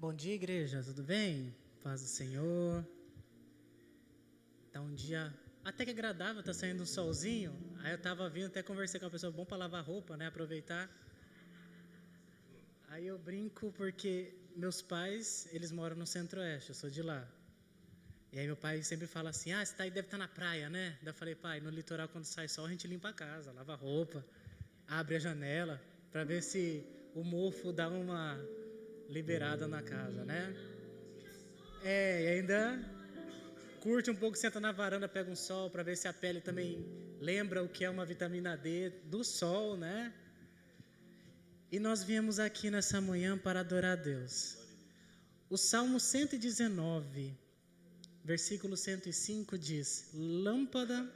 Bom dia, igreja, tudo bem? Paz do Senhor. Tá um dia até que agradável, tá saindo um solzinho. Aí eu tava vindo, até conversei com a pessoa, bom para lavar roupa, né? Aproveitar. Aí eu brinco porque meus pais, eles moram no Centro-Oeste, eu sou de lá. E aí meu pai sempre fala assim, você tá aí, deve estar na praia, né? Daí eu falei, pai, no litoral quando sai sol a gente limpa a casa, lava a roupa, abre a janela, para ver se o mofo dá uma liberada na casa, né? E ainda curte um pouco, senta na varanda, pega um sol, para ver se a pele também lembra o que é uma vitamina D do sol, né? E nós viemos aqui nessa manhã para adorar a Deus. O Salmo 119, versículo 105 diz: lâmpada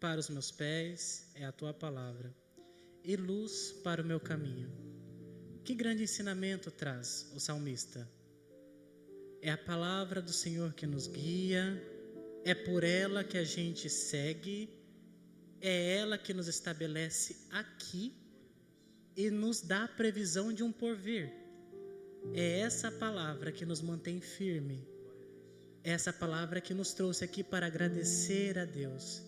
para os meus pés é a tua palavra e luz para o meu caminho. Que grande ensinamento traz o salmista. É a palavra do Senhor que nos guia, é por ela que a gente segue, é ela que nos estabelece aqui e nos dá a previsão de um porvir. É essa palavra que nos mantém firme. É essa palavra que nos trouxe aqui para agradecer a Deus.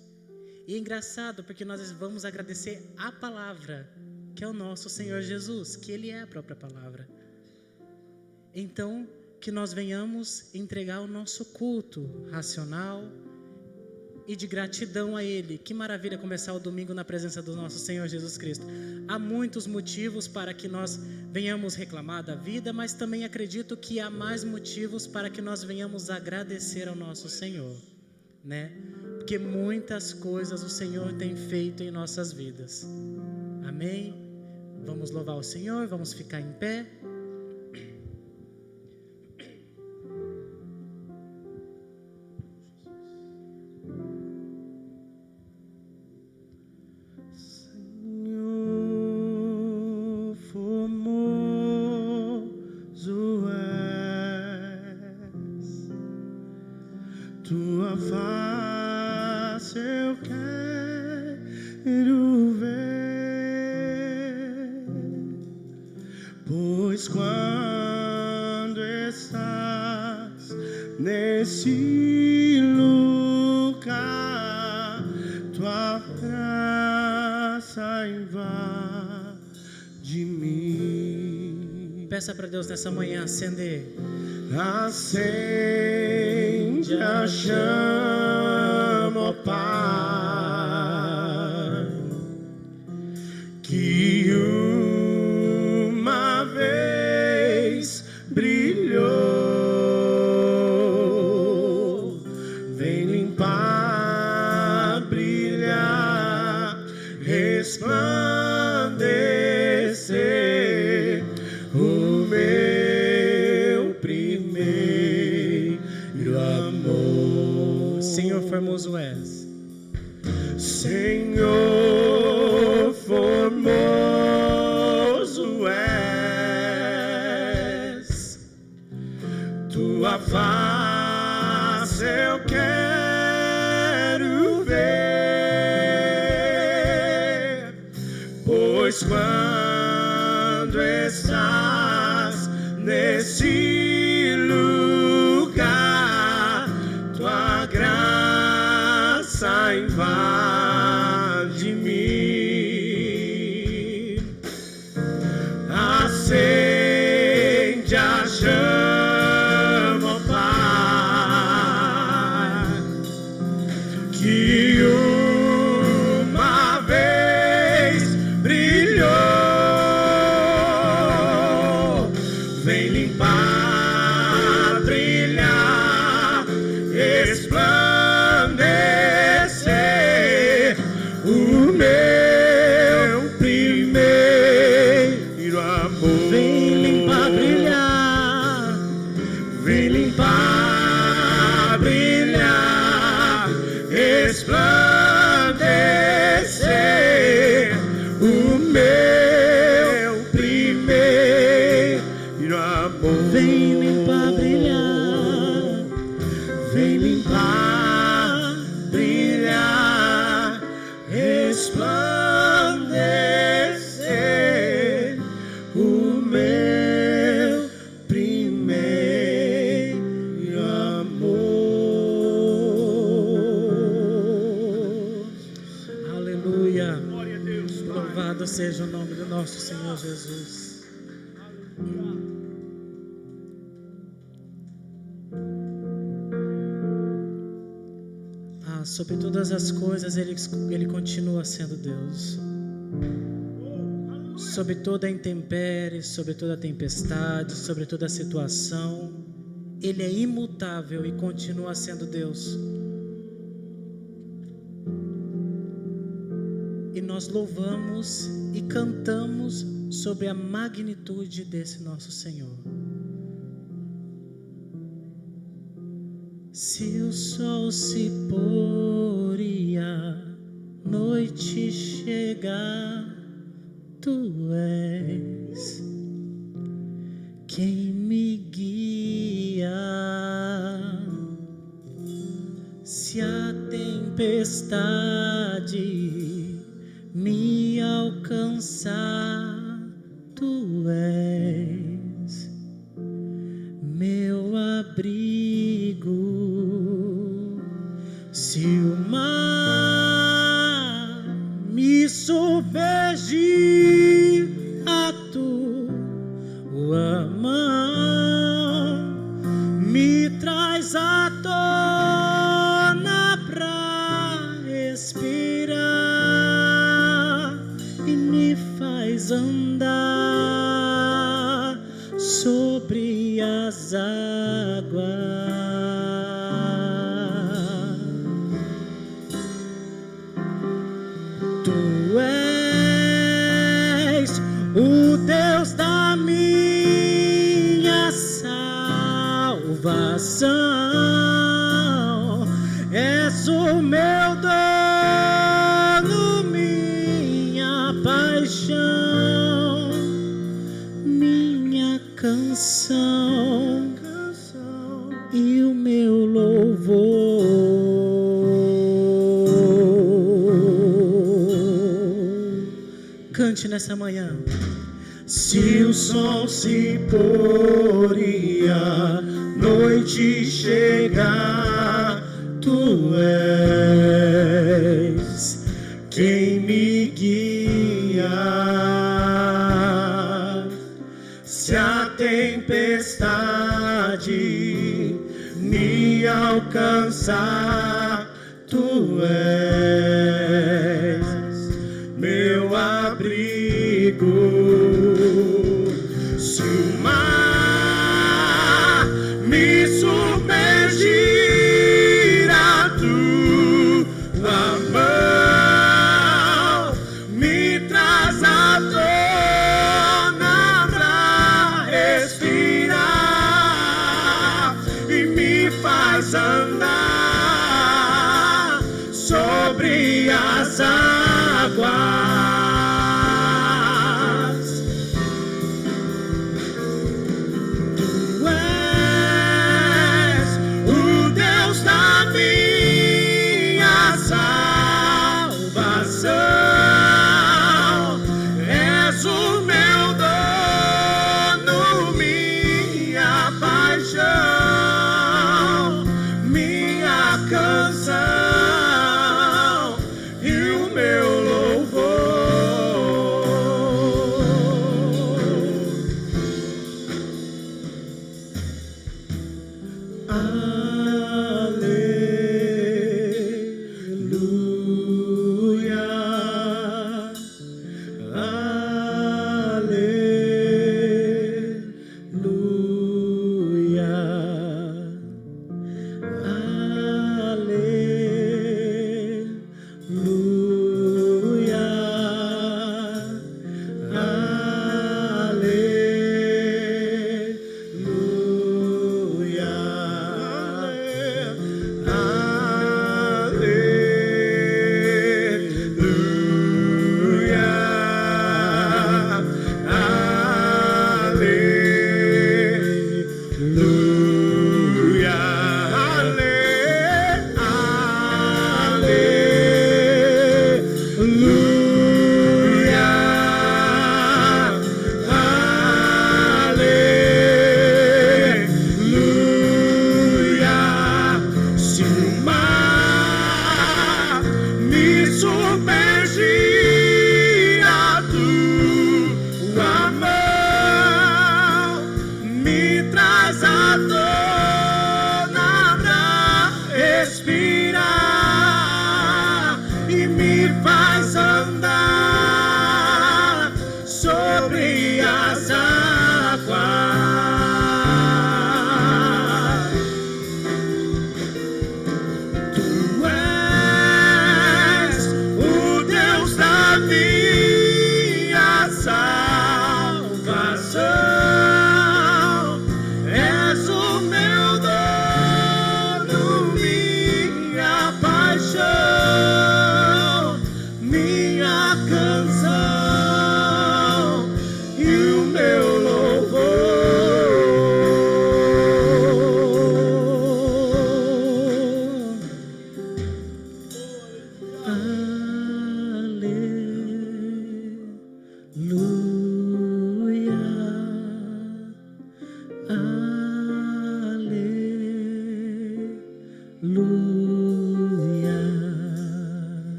E é engraçado porque nós vamos agradecer a palavra, que é o nosso Senhor Jesus, que Ele é a própria palavra. Então, que nós venhamos entregar o nosso culto racional e de gratidão a Ele. Que maravilha começar o domingo na presença do nosso Senhor Jesus Cristo. Há muitos motivos para que nós venhamos reclamar da vida, mas também acredito que há mais motivos para que nós venhamos agradecer ao nosso Senhor, né? Porque muitas coisas o Senhor tem feito em nossas vidas. Amém? Vamos louvar o Senhor, vamos ficar em pé. Senhor, formoso és, tua face eu quero ver. Pois quando estás nesse lugar, tua graça invade mim. Peça para Deus nessa manhã acender. Acende a chama, ó Pai, que uma vez brilhou, vem limpar, brilhar, resplandecer o meu primeiro amor. Senhor, formoso és. Senhor, formoso és, tua face eu quero ver, pois quando estás nesse lugar, tua graça invade mim. Acende a chama, ó Pai, que uma vez brilhou, vem limpar, brilhar, resplandecer o meu primeiro amor. Vem limpar, brilhar, vem limpar, brilhar, resplandecer o meu primeiro amor. Vem limpar, brilhar, vem limpar, brilhar, resplandecer o meu primeiro Louvado seja o nome do nosso Senhor Jesus. Sobre todas as coisas, Ele continua sendo Deus. Sobre toda a intempérie, sobre toda a tempestade, sobre toda a situação, Ele é imutável e continua sendo Deus. E nós louvamos e cantamos sobre a magnitude desse nosso Senhor. Se o sol se pôr e a noite chegar, Tu és quem me guia. Se a tempestade me alcançar, Tu és meu abrigo. Se o mar me submergir, a Tua mão me traz à tona pra respirar e me faz andar sobre as águas. Tu és o Deus da minha salvação, és o meu dono, minha paixão, minha canção e o meu louvor. Cante nessa manhã. Se o sol se pôr e a noite chegar, Tu és quem me guia. Se a tempestade me alcançar, Tu és meu abrigo. Se o mar me submergir, a Tua mão me traz à tona pra respirar e me faz andar sobre as águas. Canção e o meu louvor.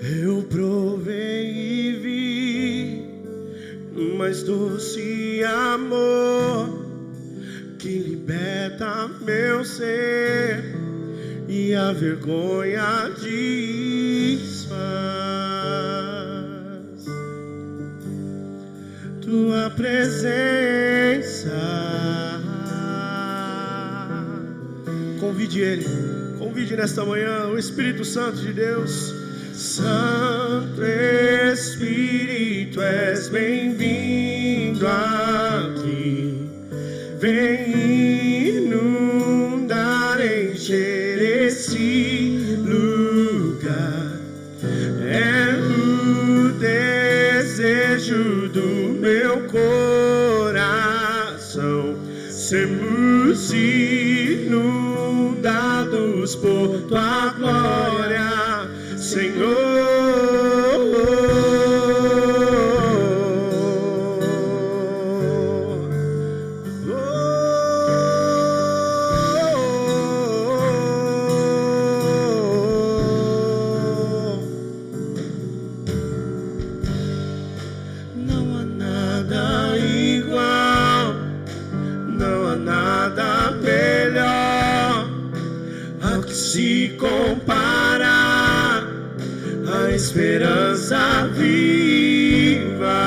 Eu provei e vi o mais doce amor que liberta meu ser e a vergonha desfaz. Tua presença, convide Ele, convide nesta manhã o Espírito Santo de Deus. Santo Espírito, és bem-vindo aqui. Vem inundar, encher esse lugar. É o desejo do meu coração. Sermos inundados por tua glória, Senhor. Não há nada igual, não há nada melhor ao que se comparar. A esperança viva,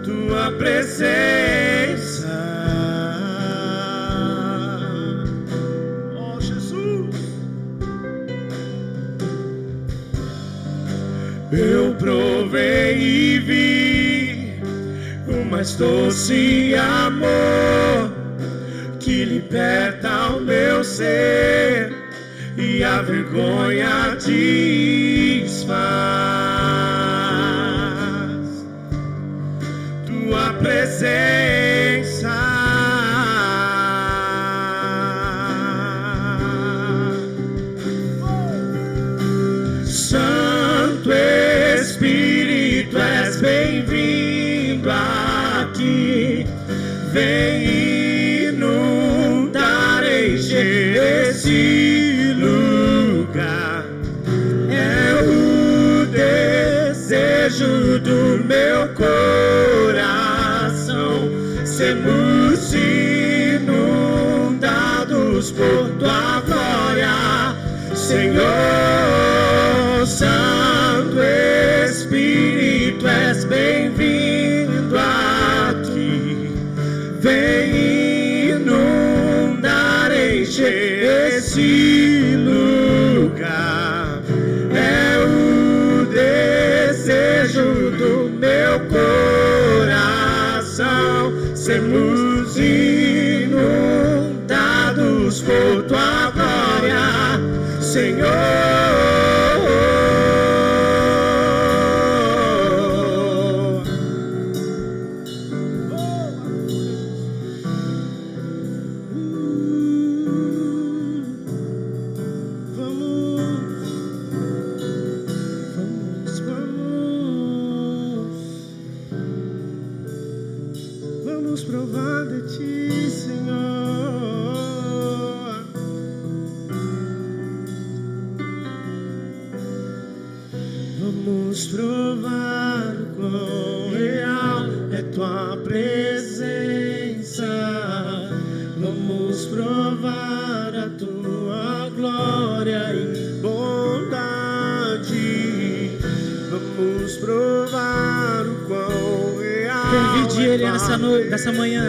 tua presença, oh Jesus. Eu provei e vi o mais doce amor que liberta o meu ser e a vergonha desfaz. Tua presença, Santo Espírito, és bem-vindo aqui. Vem inundar, encher esse lugar. É o desejo do meu coração. Sermos inundados por tua glória, Senhor. Santo Espírito, és bem-vindo aqui. Vem inundar, encher esse lugar. É o desejo do meu coração. Sermos inundados por tua glória, Senhor. Vamos Vamos provar o quão real é tua presença. Vamos provar a tua glória e bondade. Vamos provar o quão real. Convide Ele nessa manhã.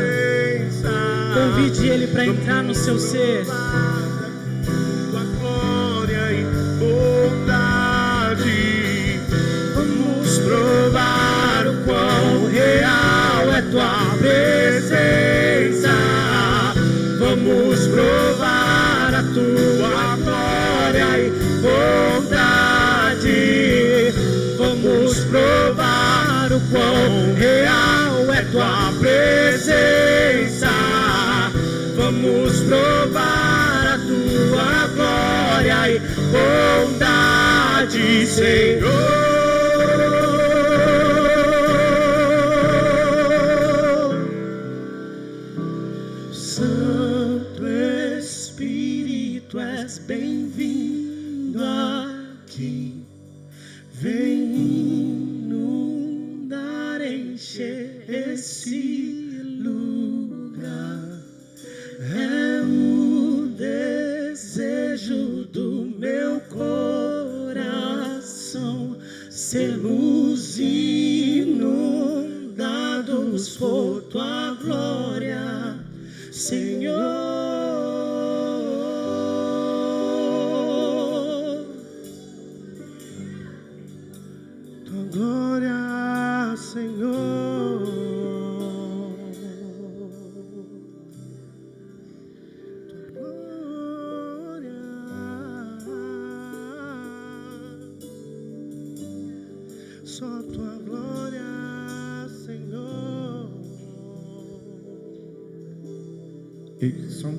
Convide Ele para entrar no seu ser. Tua glória e bondade. Vamos provar o quão real é tua presença. Vamos provar a tua glória e bondade. Vamos provar o quão real é tua presença. Vamos provar a tua glória e bondade, Senhor. Santo Espírito, és bem-vindo aqui. Vem inundar, encher esse lugar. É o desejo do meu coração sermos inundados por tua glória, Senhor. Tua glória, Senhor. Tua glória. Só tua glória, Senhor. E som.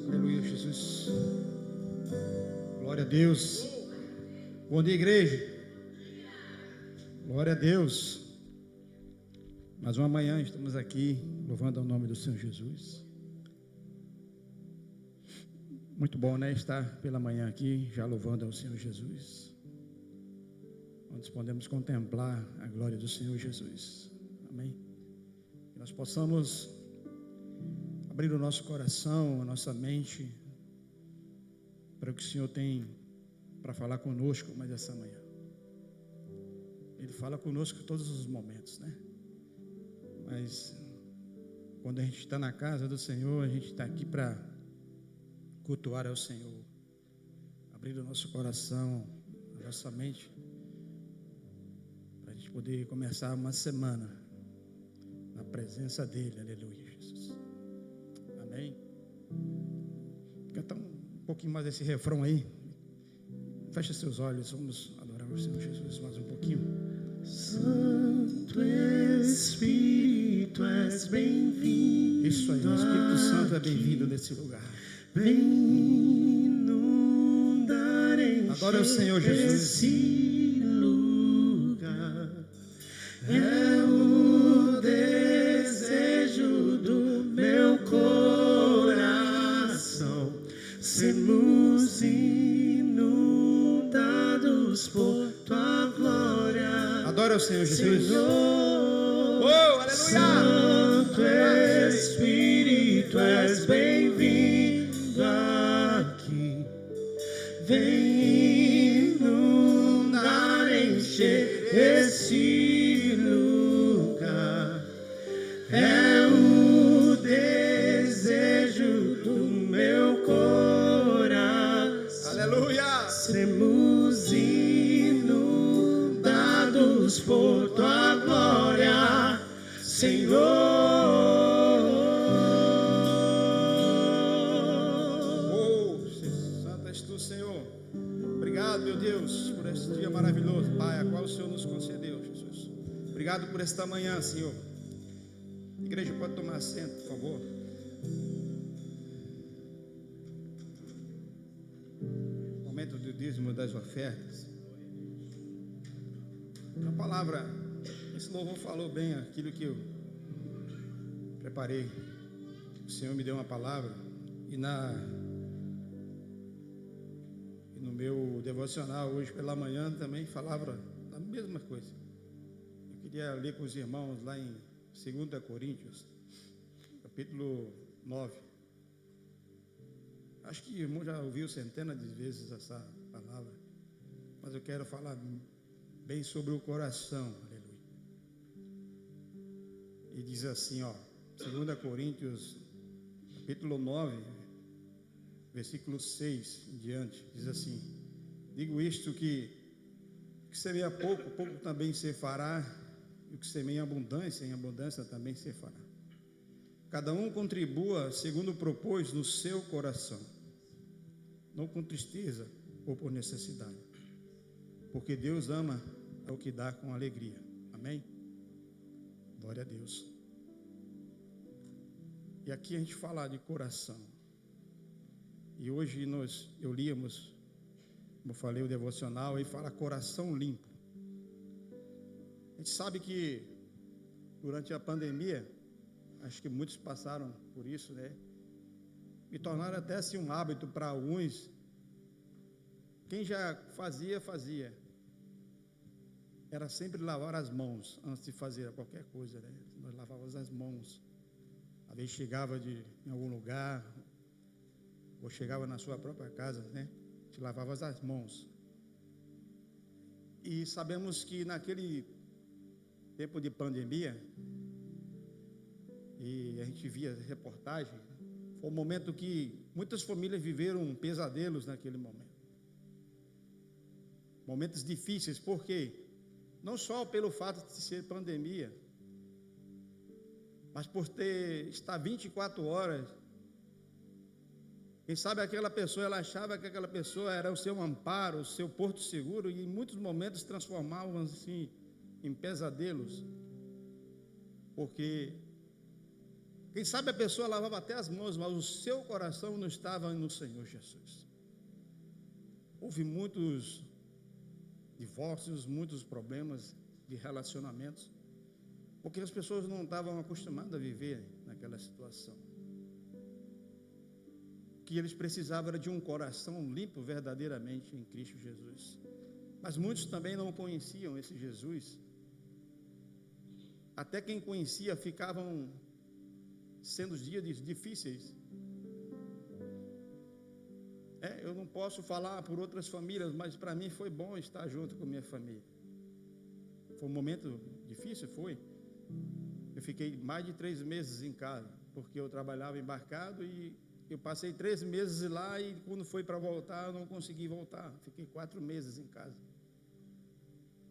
Aleluia, Jesus. Glória a Deus. Bom dia, igreja. Glória a Deus. Mais uma manhã estamos aqui louvando ao nome do Senhor Jesus. Muito bom, né? Estar pela manhã aqui já louvando ao Senhor Jesus. Onde podemos contemplar a glória do Senhor Jesus. Amém. Que nós possamos abrir o nosso coração, a nossa mente, para o que o Senhor tem para falar conosco mais essa manhã. Ele fala conosco em todos os momentos, né? Mas quando a gente está na casa do Senhor, a gente está aqui para cultuar ao Senhor, abrir o nosso coração, a nossa mente, para a gente poder começar uma semana na presença dEle. Aleluia, Jesus. Amém. Canta um pouquinho mais esse refrão aí. Fecha seus olhos, vamos adorar o Senhor Jesus mais um pouquinho. Santo Espírito, és bem-vindo. Isso aí, o Espírito Santo é bem-vindo nesse lugar. Vem inundar, encher Adora o Senhor Jesus. esse lugar. É o desejo do meu coração sermos inundados por tua glória. Adora o Senhor Jesus. Senhor, aleluia! Santo Espírito, és bem-vindo aqui. Vem inundar, encher esse lugar. É o desejo do meu coração. Aleluia! Sermos inundados por tua glória, Senhor. Oh, santo és tu, Senhor. Obrigado, meu Deus, por este dia maravilhoso, Pai, a qual o Senhor nos concedeu, Jesus. Obrigado por esta manhã, Senhor. Igreja, pode tomar assento, por favor. Momento do dízimo das ofertas. A palavra, esse louvor falou bem aquilo que eu preparei. O Senhor me deu uma palavra e no meu o devocional hoje pela manhã também falava a mesma coisa. Eu queria ler com os irmãos lá em 2 Coríntios, capítulo 9. Acho que o irmão já ouviu centenas de vezes essa palavra, mas eu quero falar bem sobre o coração, aleluia. E diz assim, 2 Coríntios, capítulo 9, versículo 6 em diante, diz assim: digo isto que semeia pouco, pouco também se fará, e o que semeia em abundância também se fará. Cada um contribua segundo propôs no seu coração, não com tristeza ou por necessidade, porque Deus ama o que dá com alegria. Amém? Glória a Deus. E aqui a gente fala de coração. E hoje eu líamos, como eu falei, o devocional, e fala coração limpo. A gente sabe que durante a pandemia, acho que muitos passaram por isso, né? Me tornaram até assim um hábito para alguns. Quem já fazia. Era sempre lavar as mãos antes de fazer qualquer coisa, né? Nós lavávamos as mãos. Às vezes chegava em algum lugar, ou chegava na sua própria casa, né? Te lavava as mãos. E sabemos que naquele tempo de pandemia, e a gente via reportagem, foi um momento que muitas famílias viveram pesadelos naquele momento. Momentos difíceis, por quê? Não só pelo fato de ser pandemia, mas por estar 24 horas. Quem sabe aquela pessoa, ela achava que aquela pessoa era o seu amparo, o seu porto seguro, e em muitos momentos transformavam assim em pesadelos, porque quem sabe a pessoa lavava até as mãos, mas o seu coração não estava no Senhor Jesus. Houve muitos divórcios, muitos problemas de relacionamentos, porque as pessoas não estavam acostumadas a viver naquela situação. O que eles precisavam era de um coração limpo verdadeiramente em Cristo Jesus. Mas muitos também não conheciam esse Jesus. Até quem conhecia ficavam sendo dias difíceis. Eu não posso falar por outras famílias, mas para mim foi bom estar junto com minha família. Foi um momento difícil, foi. Eu fiquei mais de 3 meses em casa, porque eu trabalhava embarcado e eu passei 3 meses lá, e quando foi para voltar, eu não consegui voltar. Fiquei 4 meses em casa.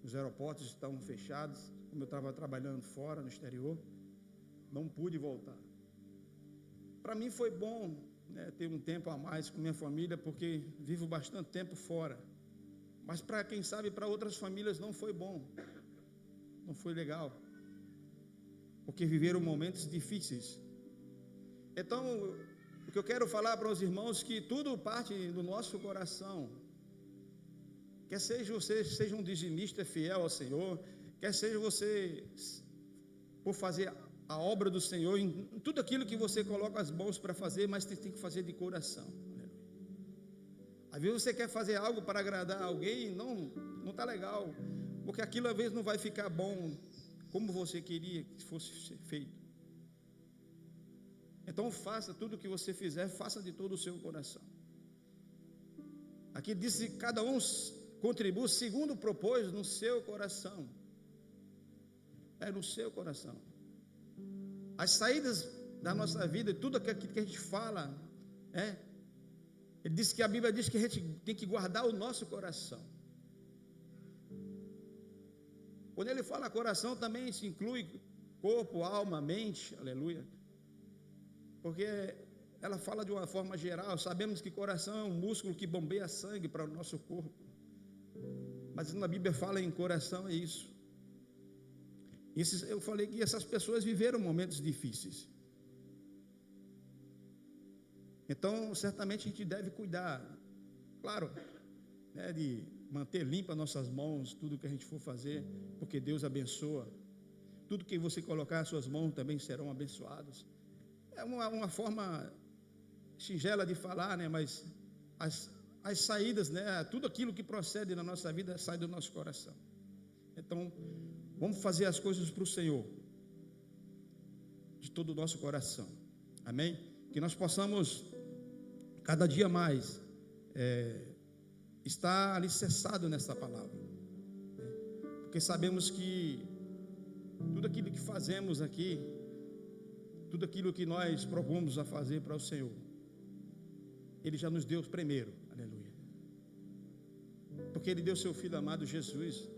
Os aeroportos estavam fechados, como eu estava trabalhando fora, no exterior, não pude voltar. Para mim foi bom, né, ter um tempo a mais com minha família, porque vivo bastante tempo fora. Mas para quem sabe, para outras famílias não foi bom, não foi legal, porque viveram momentos difíceis. Então, o que eu quero falar para os irmãos, que tudo parte do nosso coração. Quer seja você seja um dizimista fiel ao Senhor, quer seja você por fazer a obra do Senhor, em tudo aquilo que você coloca as mãos para fazer, mas você tem que fazer de coração. Às vezes você quer fazer algo para agradar alguém, não está legal, porque aquilo às vezes não vai ficar bom como você queria que fosse feito. Então faça tudo o que você fizer, faça de todo o seu coração. Aqui diz que cada um contribua segundo propôs no seu coração. No seu coração. As saídas da nossa vida, tudo aquilo que a gente fala, ele diz que a Bíblia diz que a gente tem que guardar o nosso coração. Quando ele fala coração, também se inclui corpo, alma, mente, aleluia. Porque ela fala de uma forma geral. Sabemos que coração é um músculo que bombeia sangue para o nosso corpo, mas na Bíblia fala em coração, é isso. Eu falei que essas pessoas viveram momentos difíceis. Então, certamente a gente deve cuidar, claro, né, de manter limpa nossas mãos, tudo que a gente for fazer, porque Deus abençoa. Tudo que você colocar as suas mãos também serão abençoados. É uma forma singela de falar, né, mas as saídas, né? Tudo aquilo que procede na nossa vida sai do nosso coração. Então, vamos fazer as coisas para o Senhor, de todo o nosso coração, amém? Que nós possamos, cada dia mais, estar alicerçado nessa palavra, porque sabemos que tudo aquilo que fazemos aqui, tudo aquilo que nós propomos a fazer para o Senhor, Ele já nos deu primeiro, aleluia, porque Ele deu seu Filho amado Jesus.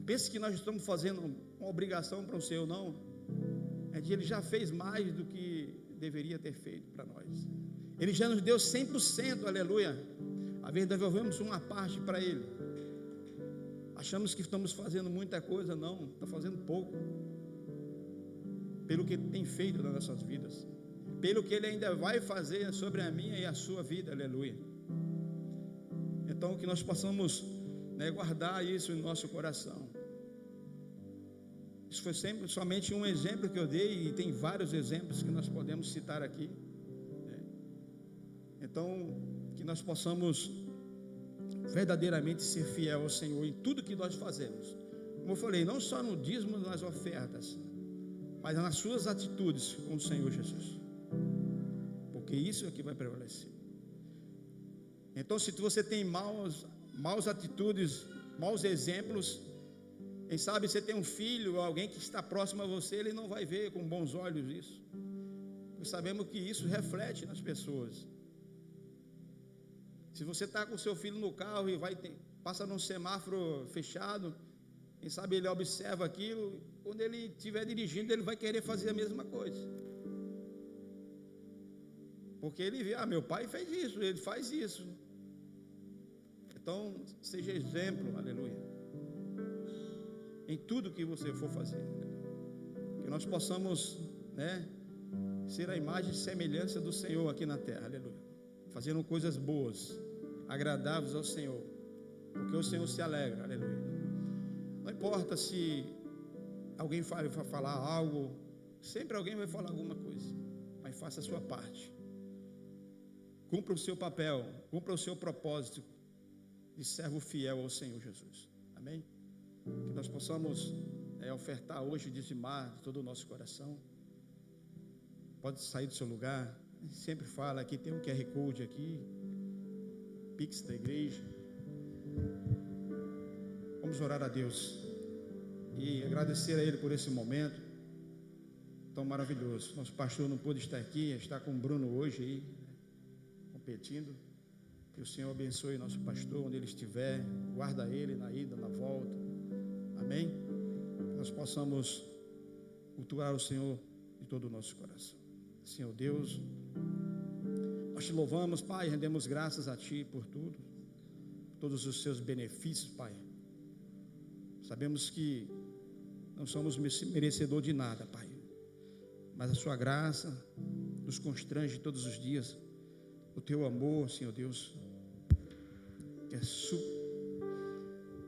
Pense que nós estamos fazendo uma obrigação para o Senhor, não. É que Ele já fez mais do que deveria ter feito para nós. Ele já nos deu 100%, aleluia. Às vezes devolvemos uma parte para Ele. Achamos que estamos fazendo muita coisa, não. Está fazendo pouco. Pelo que Ele tem feito nas nossas vidas. Pelo que Ele ainda vai fazer sobre a minha e a sua vida, aleluia. Então que nós possamos, né, guardar isso em nosso coração. Isso foi sempre somente um exemplo que eu dei, e tem vários exemplos que nós podemos citar aqui, né? Então, que nós possamos verdadeiramente ser fiel ao Senhor em tudo que nós fazemos. Como eu falei, não só no dízimo, nas ofertas, mas nas suas atitudes com o Senhor Jesus, porque isso é que vai prevalecer. Então, se você tem maus atitudes, maus exemplos, quem sabe você tem um filho, alguém que está próximo a você, ele não vai ver com bons olhos isso. Nós sabemos que isso reflete nas pessoas. Se você está com seu filho no carro e passa num semáforo fechado, quem sabe ele observa aquilo, quando ele estiver dirigindo, ele vai querer fazer a mesma coisa. Porque ele vê, meu pai fez isso, ele faz isso. Então, seja exemplo, aleluia, em tudo que você for fazer, que nós possamos, né, ser a imagem e semelhança do Senhor aqui na terra, aleluia, fazendo coisas boas, agradáveis ao Senhor, porque o Senhor se alegra, aleluia. Não importa se alguém vai falar algo, sempre alguém vai falar alguma coisa, mas faça a sua parte, cumpra o seu papel, cumpra o seu propósito de servo fiel ao Senhor Jesus, amém? Que nós possamos ofertar hoje, dizimar de todo o nosso coração. Pode sair do seu lugar. A gente sempre fala, aqui tem um QR Code aqui, Pix da igreja. Vamos orar a Deus e agradecer a Ele por esse momento tão maravilhoso. Nosso pastor não pôde estar aqui, está com o Bruno hoje aí, competindo. Que o Senhor abençoe nosso pastor onde ele estiver, guarda ele na ida, na volta. Amém? Que nós possamos cultuar o Senhor de todo o nosso coração. Senhor Deus, nós te louvamos, Pai, rendemos graças a Ti por tudo, por todos os seus benefícios, Pai. Sabemos que não somos merecedor de nada, Pai, mas a Sua graça nos constrange todos os dias. O Teu amor, Senhor Deus, que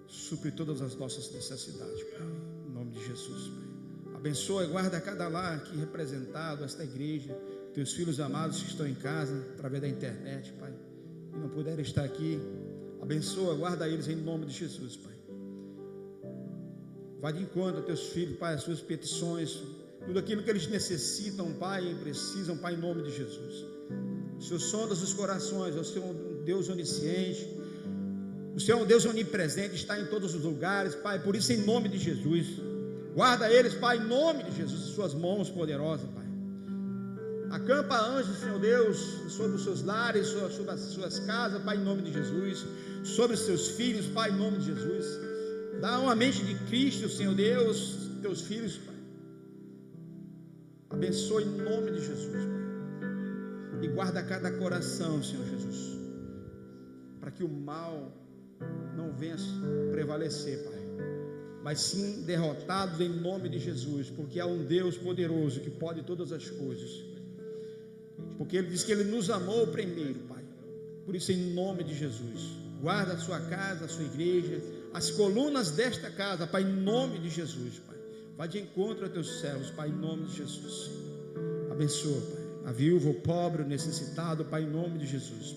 supre todas as nossas necessidades, Pai, em nome de Jesus, Pai. Abençoa e guarda cada lar aqui representado, esta igreja, teus filhos amados que estão em casa, através da internet, Pai, e não puderam estar aqui. Abençoa, guarda eles em nome de Jesus, Pai. Vai de encontro a teus filhos, Pai, as suas petições, tudo aquilo que eles necessitam, Pai, e precisam, Pai, em nome de Jesus. O Senhor sonda os corações, o Senhor é um Deus onisciente, o Senhor é um Deus onipresente, está em todos os lugares, Pai, por isso em nome de Jesus, guarda eles, Pai, em nome de Jesus, suas mãos poderosas, Pai. Acampa anjos, Senhor Deus, sobre os seus lares, sobre as suas casas, Pai, em nome de Jesus, sobre os seus filhos, Pai, em nome de Jesus. Dá uma mente de Cristo, Senhor Deus, teus filhos, Pai. Abençoe em nome de Jesus, Pai. E guarda cada coração, Senhor Jesus, para que o mal não venha prevalecer, Pai, mas sim derrotado em nome de Jesus, porque há um Deus poderoso que pode todas as coisas, porque Ele diz que Ele nos amou primeiro, Pai. Por isso, em nome de Jesus, guarda a sua casa, a sua igreja, as colunas desta casa, Pai, em nome de Jesus, Pai. Vai de encontro a teus servos, Pai, em nome de Jesus. Abençoa, Pai. a viúva, o pobre, o necessitado, Pai, em nome de Jesus.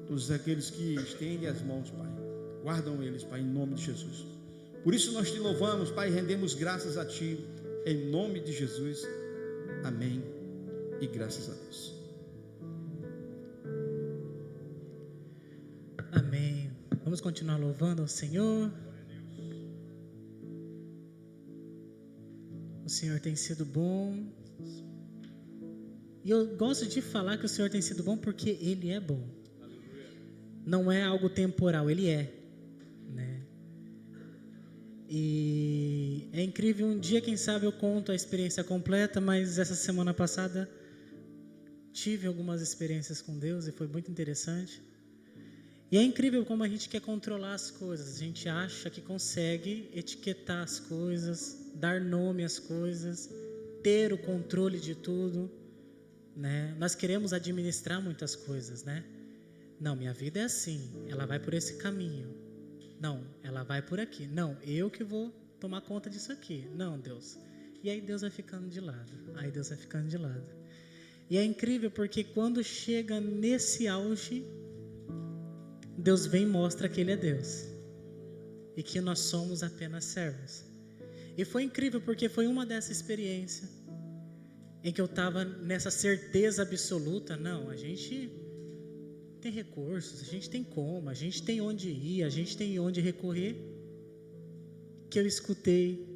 Todos aqueles que estendem as mãos, Pai, guardam eles, Pai, em nome de Jesus. Por isso nós te louvamos, Pai, e rendemos graças a Ti, em nome de Jesus. Amém e graças a Deus. Amém. Vamos continuar louvando ao Senhor. O Senhor tem sido bom. E eu gosto de falar que o Senhor tem sido bom porque Ele é bom. Não é algo temporal, Ele é, né? E é incrível, um dia, quem sabe, eu conto a experiência completa, mas essa semana passada tive algumas experiências com Deus e foi muito interessante. E é incrível como a gente quer controlar as coisas. A gente acha que consegue etiquetar as coisas, dar nome às coisas, ter o controle de tudo, né? Nós queremos administrar muitas coisas, né? Não, minha vida é assim, ela vai por esse caminho. Não, ela vai por aqui. Não, eu que vou tomar conta disso aqui. Não, Deus. E aí Deus vai ficando de lado. Aí Deus vai ficando de lado. E é incrível porque quando chega nesse auge, Deus vem e mostra que Ele é Deus. E que nós somos apenas servos. E foi incrível porque foi uma dessa experiência em que eu estava nessa certeza absoluta. Não, a gente tem recursos, a gente tem como, a gente tem onde ir, a gente tem onde recorrer, que eu escutei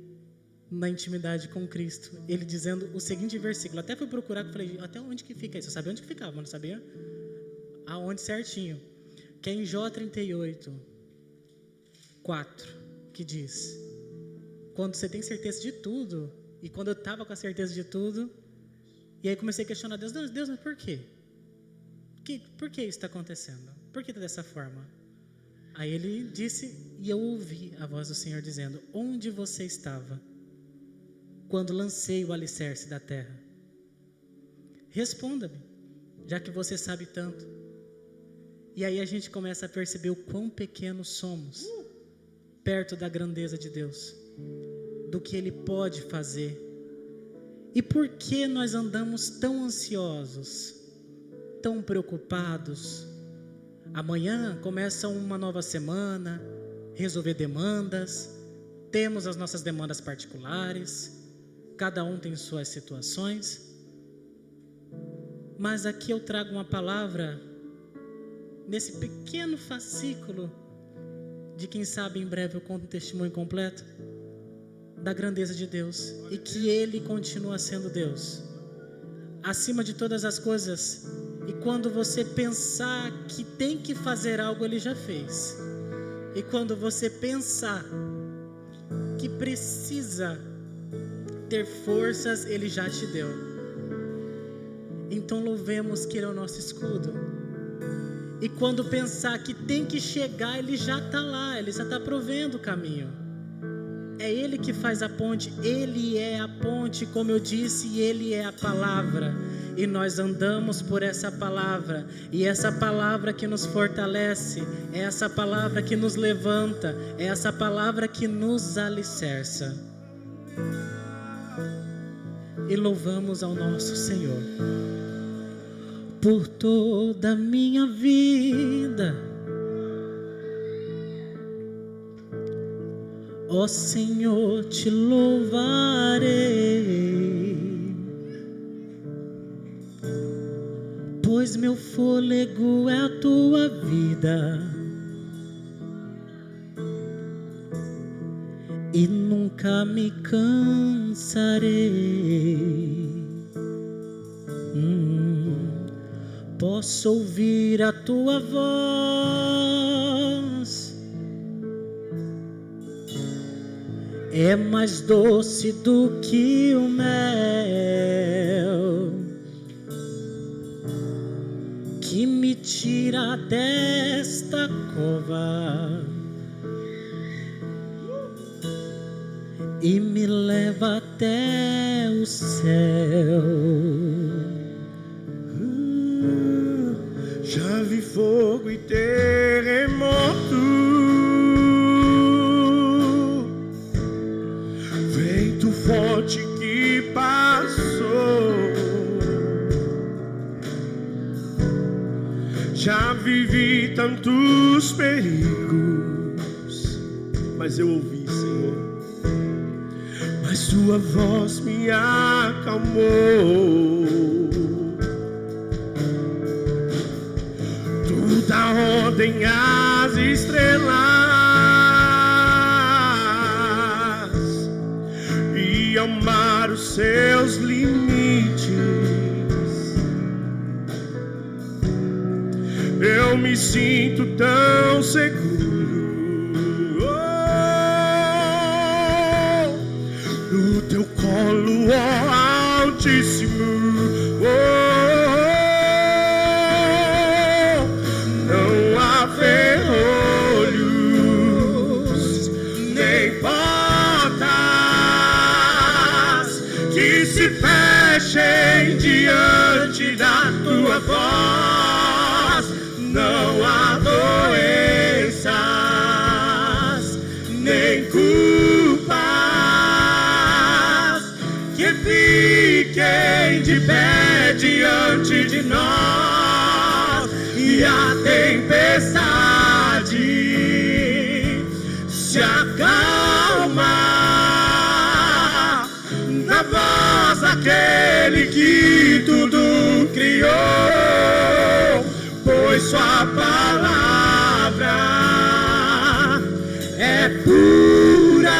na intimidade com Cristo, Ele dizendo o seguinte versículo. Até fui procurar, falei, até onde que fica isso? Eu sabia onde que ficava, mas não sabia aonde certinho. Que é em Jó 38, 4, que diz: quando você tem certeza de tudo, e quando eu estava com a certeza de tudo, e aí comecei a questionar Deus, Deus, mas por quê? Por que isso está acontecendo? Por que está dessa forma? Aí Ele disse, e eu ouvi a voz do Senhor dizendo: onde você estava quando lancei o alicerce da terra? Responda-me, já que você sabe tanto. E aí a gente começa a perceber o quão pequenos somos perto da grandeza de Deus, do que Ele pode fazer. E por que nós andamos tão ansiosos, tão preocupados? Amanhã começa uma nova semana, resolver demandas, temos as nossas demandas particulares, cada um tem suas situações, mas aqui eu trago uma palavra, nesse pequeno fascículo, de quem sabe em breve eu conto um testemunho completo, da grandeza de Deus, e que Ele continua sendo Deus, acima de todas as coisas. E quando você pensar que tem que fazer algo, Ele já fez. E quando você pensar que precisa ter forças, Ele já te deu. Então louvemos que Ele é o nosso escudo. E quando pensar que tem que chegar, Ele já está lá, Ele já está provendo o caminho. É Ele que faz a ponte, Ele é a ponte, como eu disse, e Ele é a palavra. E nós andamos por essa palavra, e essa palavra que nos fortalece, é essa palavra que nos levanta, é essa palavra que nos alicerça. E louvamos ao nosso Senhor por toda a minha vida. Ó Senhor, te louvarei, pois meu fôlego é a tua vida, e nunca me cansarei. Posso ouvir a tua voz, é mais doce do que o mel, que me tira desta cova e me leva até o céu. Já vi fogo e terremoto, vento forte que passou, Já vivi tantos perigos, mas eu ouvi, Senhor. Mas tua voz me acalmou. Tu dá ordem às estrelas e ao mar os seus limites. Eu me sinto tão seguro no teu colo, ó Altíssimo. Não há ferrolhos nem portas que se fechem diante da tua voz. Não há doenças nem culpas que fiquem de pé diante de nós. E a tempestade se acalma na voz daquele que tudo criou. Pois sua palavra é pura,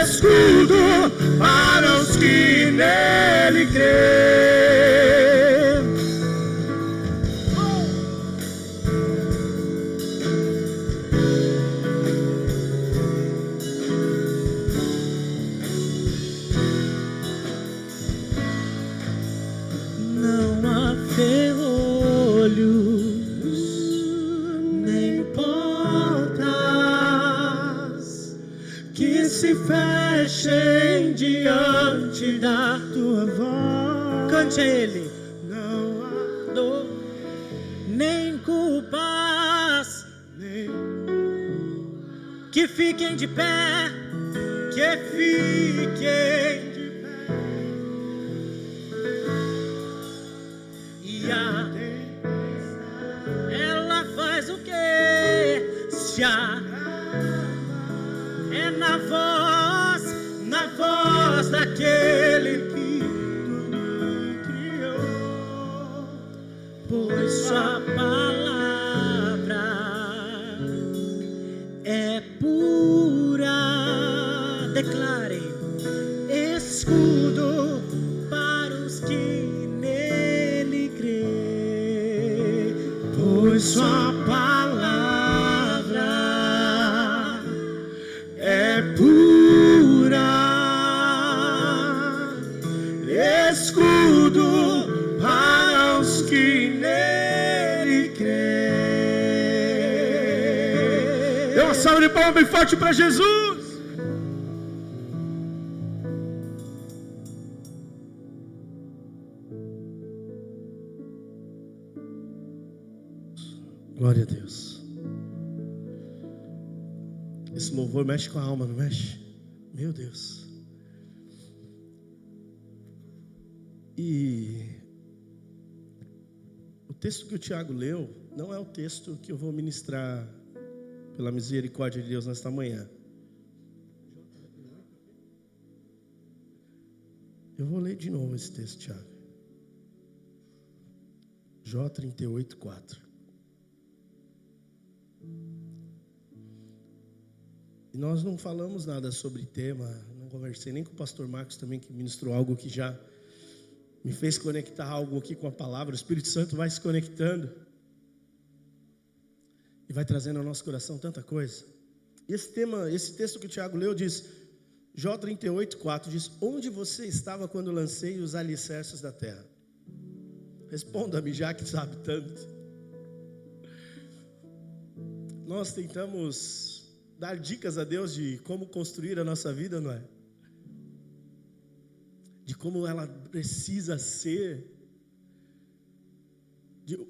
escudo para os que nele creem. Nem portas que se fechem diante da tua voz. Cante a ele. Não há Dor, nem culpas que fiquem de pé, que fiquem de pé. E ela faz o quê? Se é na voz daquele que tudo criou. Pois sua palavra é pura. Declare: escudo para os que nele crê. Pois sua palavra é pura, escudo para os que nele crê. Dê uma salva de palmas bem forte para Jesus. Glória a Deus. Esse louvor mexe com a alma, não mexe? Meu Deus. E o texto que o Tiago leu não é o texto que eu vou ministrar pela misericórdia de Deus nesta manhã. Eu vou ler de novo esse texto, Tiago. Jó 38:4. E nós não falamos nada sobre tema, não conversei nem com o pastor Marcos também, que ministrou algo que já me fez conectar algo aqui com a palavra. O Espírito Santo vai se conectando e vai trazendo ao nosso coração tanta coisa. E esse texto que o Tiago leu diz, Jó 38:4 diz: onde você estava quando lancei os alicerces da terra? Responda-me, já que sabe tanto. Nós tentamos dar dicas a Deus de como construir a nossa vida, não é? De como ela precisa ser,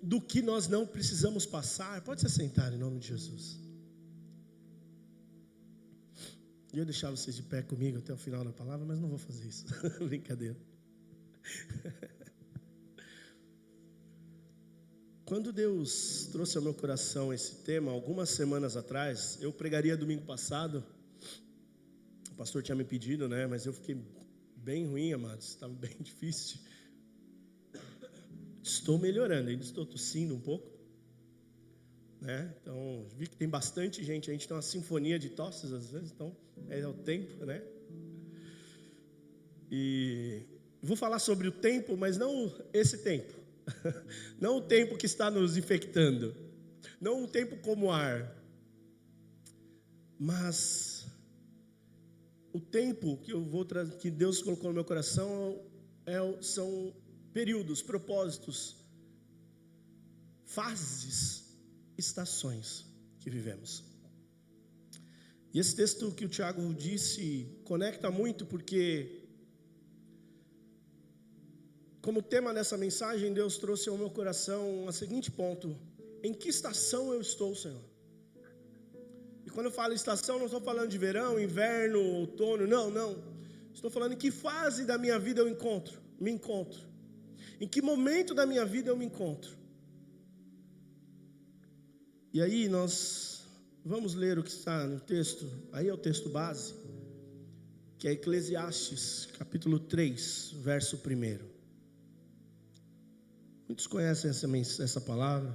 do que nós não precisamos passar. Pode se sentar em nome de Jesus. Eu ia deixar vocês de pé comigo até o final da palavra, mas não vou fazer isso. Brincadeira. Quando Deus trouxe ao meu coração esse tema, algumas semanas atrás, eu pregaria domingo passado, o pastor tinha me pedido, né? Mas eu fiquei bem ruim, amados, estava bem difícil. Estou melhorando, ainda estou tossindo um pouco, né? Então, vi que tem bastante gente, a gente tem uma sinfonia de tosses às vezes, então é o tempo, né? E vou falar sobre o tempo, mas não esse tempo. Não o tempo que está nos infectando, não o tempo como ar, mas o tempo que eu vou que Deus colocou no meu coração são períodos, propósitos, fases, estações que vivemos. E esse texto que o Tiago disse conecta muito, porque como tema dessa mensagem, Deus trouxe ao meu coração o seguinte ponto: em que estação eu estou, Senhor? E quando eu falo estação, não estou falando de verão, inverno, outono, não. Estou falando em que fase da minha vida eu me encontro. Em que momento da minha vida eu me encontro. E aí nós vamos ler o que está no texto, aí é o texto base, que é Eclesiastes, capítulo 3, verso 1. Muitos conhecem essa palavra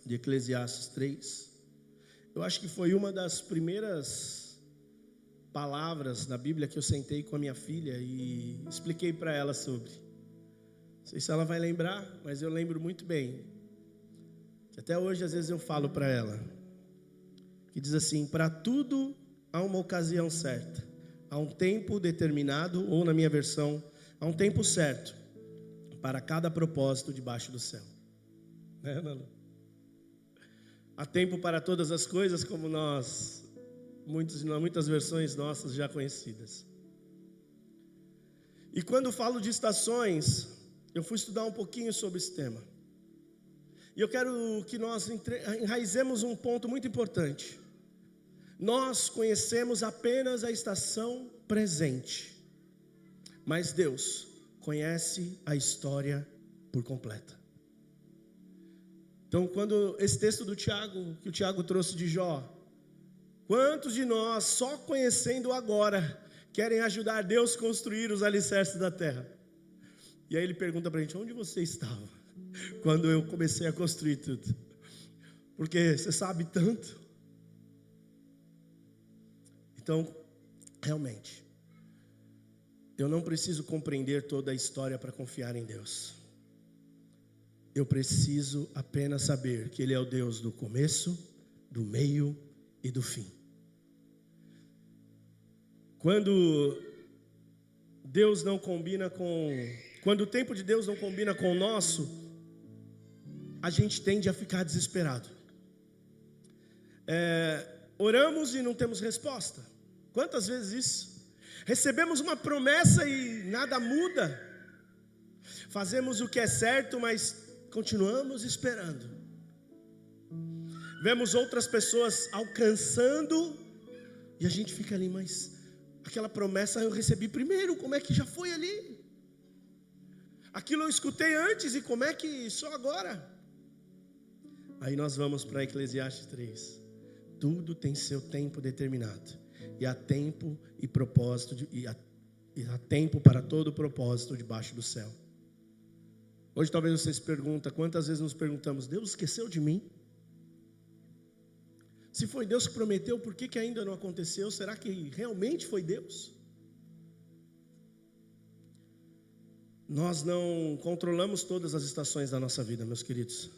de Eclesiastes 3. Eu acho que foi uma das primeiras palavras na Bíblia que eu sentei com a minha filha e expliquei para ela sobre. Não sei se ela vai lembrar, mas eu lembro muito bem. Que até hoje às vezes eu falo para ela. Que diz assim: para tudo há uma ocasião certa. Há um tempo determinado, ou na minha versão, há um tempo certo para cada propósito debaixo do céu. Né, Nalu? Há tempo para todas as coisas, como muitas versões nossas já conhecidas. E quando falo de estações, eu fui estudar um pouquinho sobre esse tema. E eu quero que nós enraizemos um ponto muito importante. Nós conhecemos apenas a estação presente, mas Deus conhece a história por completa. Então, quando esse texto do Tiago, que o Tiago trouxe de Jó, quantos de nós, só conhecendo agora, querem ajudar Deus a construir os alicerces da terra? E aí ele pergunta para a gente: onde você estava quando eu comecei a construir tudo? Porque você sabe tanto. Então, realmente, eu não preciso compreender toda a história para confiar em Deus. Eu preciso apenas saber que Ele é o Deus do começo, do meio e do fim. Quando o tempo de Deus não combina com o nosso, a gente tende a ficar desesperado. Oramos e não temos resposta. Quantas vezes isso? Recebemos uma promessa e nada muda. Fazemos o que é certo, mas continuamos esperando. Vemos outras pessoas alcançando e a gente fica ali: mas aquela promessa eu recebi primeiro, como é que já foi ali? Aquilo eu escutei antes e como é que só agora? Aí nós vamos para Eclesiastes 3. Tudo tem seu tempo determinado. E há tempo e propósito, e há tempo para todo propósito debaixo do céu. Hoje talvez você se pergunta, quantas vezes nos perguntamos: Deus esqueceu de mim? Se foi Deus que prometeu, por que ainda não aconteceu? Será que realmente foi Deus? Nós não controlamos todas as estações da nossa vida, meus queridos.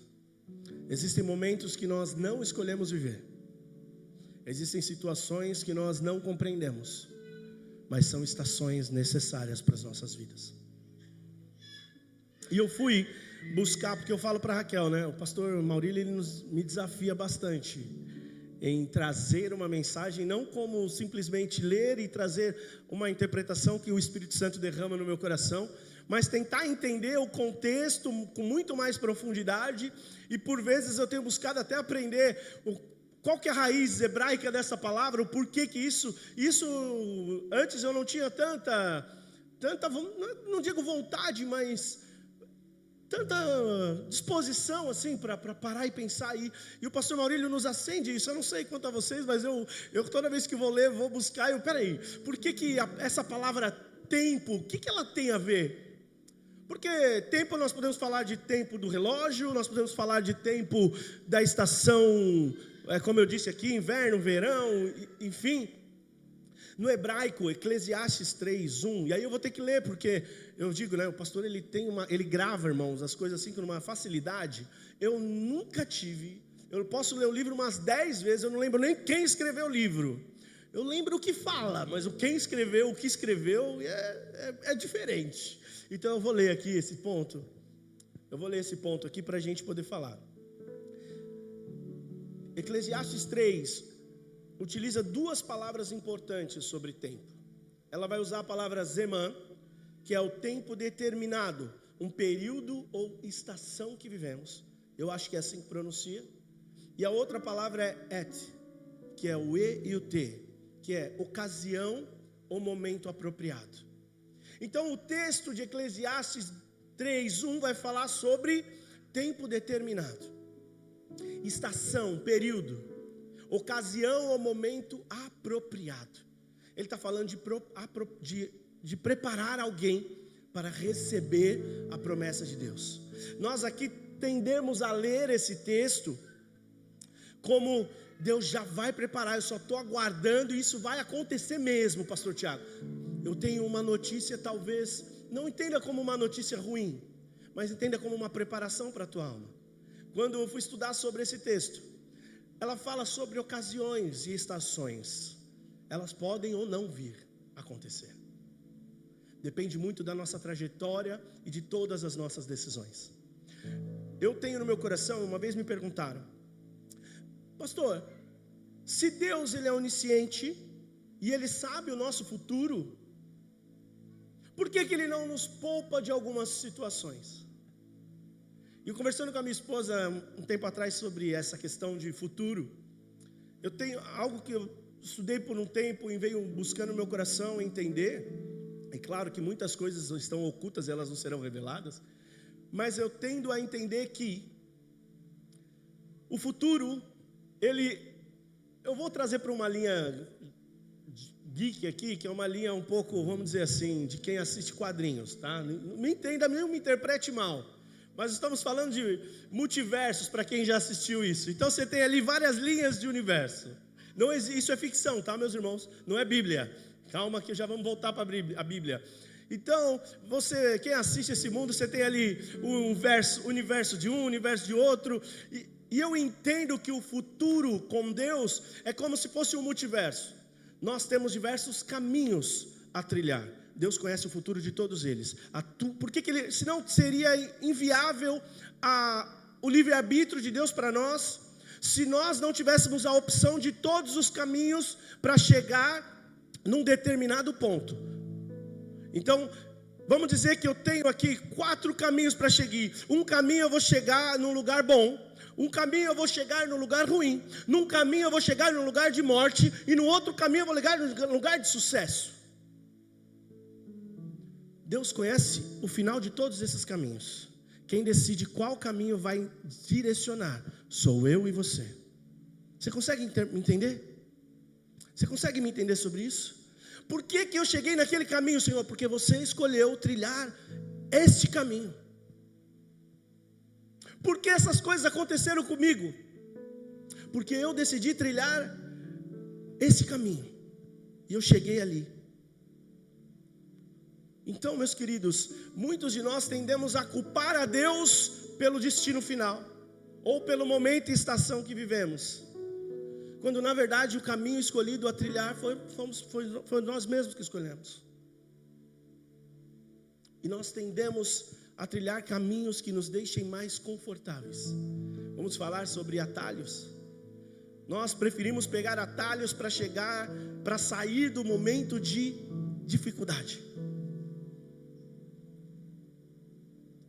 Existem momentos que nós não escolhemos viver. Existem situações que nós não compreendemos, mas são estações necessárias para as nossas vidas. E eu fui buscar, porque eu falo para a Raquel, né? O pastor Maurílio, ele me desafia bastante em trazer uma mensagem, não como simplesmente ler e trazer uma interpretação que o Espírito Santo derrama no meu coração, mas tentar entender o contexto com muito mais profundidade. E por vezes eu tenho buscado até aprender qual que é a raiz hebraica dessa palavra, o porquê que isso antes eu não tinha tanta, não digo vontade, mas tanta disposição assim para parar e pensar. E o pastor Maurílio nos acende isso. Eu não sei quanto a vocês, mas eu toda vez que vou ler, vou buscar. Peraí, por que essa palavra tempo, o que ela tem a ver? Porque tempo, nós podemos falar de tempo do relógio, nós podemos falar de tempo da estação, como eu disse aqui, inverno, verão, enfim. No hebraico, Eclesiastes 3:1, e aí eu vou ter que ler, porque eu digo, né, o pastor ele grava, irmãos, as coisas assim com uma facilidade. Eu nunca tive, eu posso ler o livro umas 10 vezes, eu não lembro nem quem escreveu o livro. Eu lembro o que fala, mas o que escreveu é diferente. Então eu vou ler aqui esse ponto. Eu vou ler esse ponto aqui para a gente poder falar. Eclesiastes 3 utiliza duas palavras importantes sobre tempo. Ela vai usar a palavra Zeman, que é o tempo determinado, um período ou estação que vivemos. Eu acho que é assim que pronuncia. E a outra palavra é Et, que é o E e o T, que é ocasião ou momento apropriado. Então o texto de Eclesiastes 3:1 vai falar sobre tempo determinado, estação, período, ocasião ou momento apropriado. Ele está falando de preparar alguém para receber a promessa de Deus. Nós aqui tendemos a ler esse texto como Deus já vai preparar, eu só estou aguardando e isso vai acontecer mesmo, pastor Tiago. Eu tenho uma notícia, talvez, não entenda como uma notícia ruim, mas entenda como uma preparação para a tua alma. Quando eu fui estudar sobre esse texto, ela fala sobre ocasiões e estações. Elas podem ou não vir a acontecer. Depende muito da nossa trajetória e de todas as nossas decisões. Eu tenho no meu coração, uma vez me perguntaram: pastor, se Deus ele é onisciente e Ele sabe o nosso futuro, por que Ele não nos poupa de algumas situações? E conversando com a minha esposa um tempo atrás sobre essa questão de futuro, eu tenho algo que eu estudei por um tempo e veio buscando no meu coração entender. É claro que muitas coisas estão ocultas, elas não serão reveladas, mas eu tendo a entender que o futuro, eu vou trazer para uma linha geek aqui, que é uma linha um pouco, vamos dizer assim, de quem assiste quadrinhos, tá? Não me entenda, não me interprete mal, mas estamos falando de multiversos para quem já assistiu isso. Então você tem ali várias linhas de universo. Não existe, isso é ficção, tá, meus irmãos? Não é Bíblia. Calma que já vamos voltar para a Bíblia. Então, quem assiste esse mundo, você tem ali o universo de um, universo de outro, e eu entendo que o futuro com Deus é como se fosse um multiverso. Nós temos diversos caminhos a trilhar. Deus conhece o futuro de todos eles. Por que senão seria inviável o livre-arbítrio de Deus para nós, se nós não tivéssemos a opção de todos os caminhos para chegar num determinado ponto. Então, vamos dizer que eu tenho aqui 4 caminhos para seguir. Um caminho eu vou chegar num lugar bom, um caminho eu vou chegar num lugar ruim, num caminho eu vou chegar num lugar de morte, e no outro caminho eu vou chegar num lugar de sucesso. Deus conhece o final de todos esses caminhos. Quem decide qual caminho vai direcionar sou eu e você. Você consegue me entender? Você consegue me entender sobre isso? Por que eu cheguei naquele caminho, Senhor? Porque você escolheu trilhar este caminho. Por que essas coisas aconteceram comigo? Porque eu decidi trilhar esse caminho, e eu cheguei ali. Então, meus queridos, muitos de nós tendemos a culpar a Deus pelo destino final, ou pelo momento e estação que vivemos, quando na verdade o caminho escolhido a trilhar foi nós mesmos que escolhemos. E nós tendemos a trilhar caminhos que nos deixem mais confortáveis. Vamos falar sobre atalhos. Nós preferimos pegar atalhos para sair do momento de dificuldade.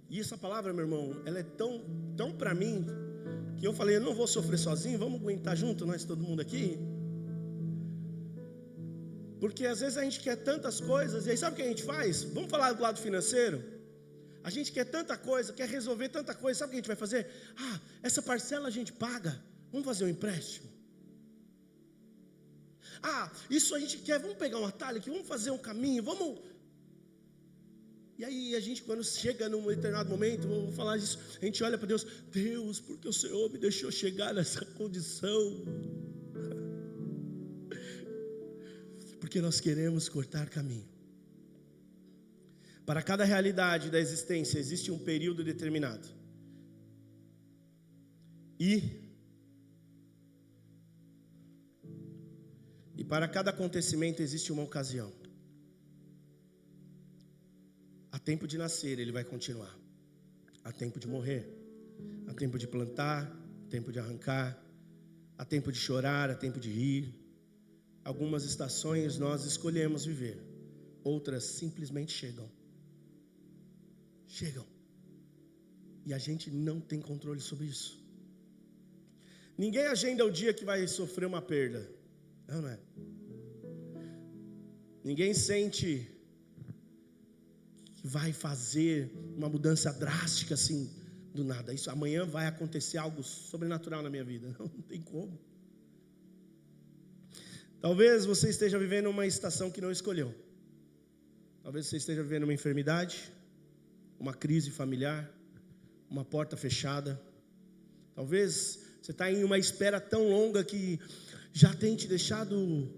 E essa palavra, meu irmão, ela é tão para mim, que eu falei, eu não vou sofrer sozinho, vamos aguentar junto, nós todo mundo aqui. Porque às vezes a gente quer tantas coisas, e aí sabe o que a gente faz? Vamos falar do lado financeiro? A gente quer tanta coisa, quer resolver tanta coisa. Sabe o que a gente vai fazer? Essa parcela a gente paga. Vamos fazer um empréstimo. Isso a gente quer. Vamos pegar um atalho aqui. Vamos fazer um caminho. Vamos. E aí a gente, quando chega num determinado momento, vou falar disso, a gente olha para Deus. Deus, porque o Senhor me deixou chegar nessa condição? Porque nós queremos cortar caminho. Para cada realidade da existência existe um período determinado. E para cada acontecimento existe uma ocasião. Há tempo de nascer, ele vai continuar. Há tempo de morrer. Há tempo de plantar, há tempo de arrancar. Há tempo de chorar, há tempo de rir. Algumas estações nós escolhemos viver. Outras simplesmente chegam. E a gente não tem controle sobre isso. Ninguém agenda o dia que vai sofrer uma perda. Não é? Ninguém sente que vai fazer uma mudança drástica assim, do nada. Isso amanhã vai acontecer algo sobrenatural na minha vida. Não tem como. Talvez você esteja vivendo uma estação que não escolheu. Talvez você esteja vivendo uma enfermidade, uma crise familiar, uma porta fechada. Talvez você está em uma espera tão longa que já tem te deixado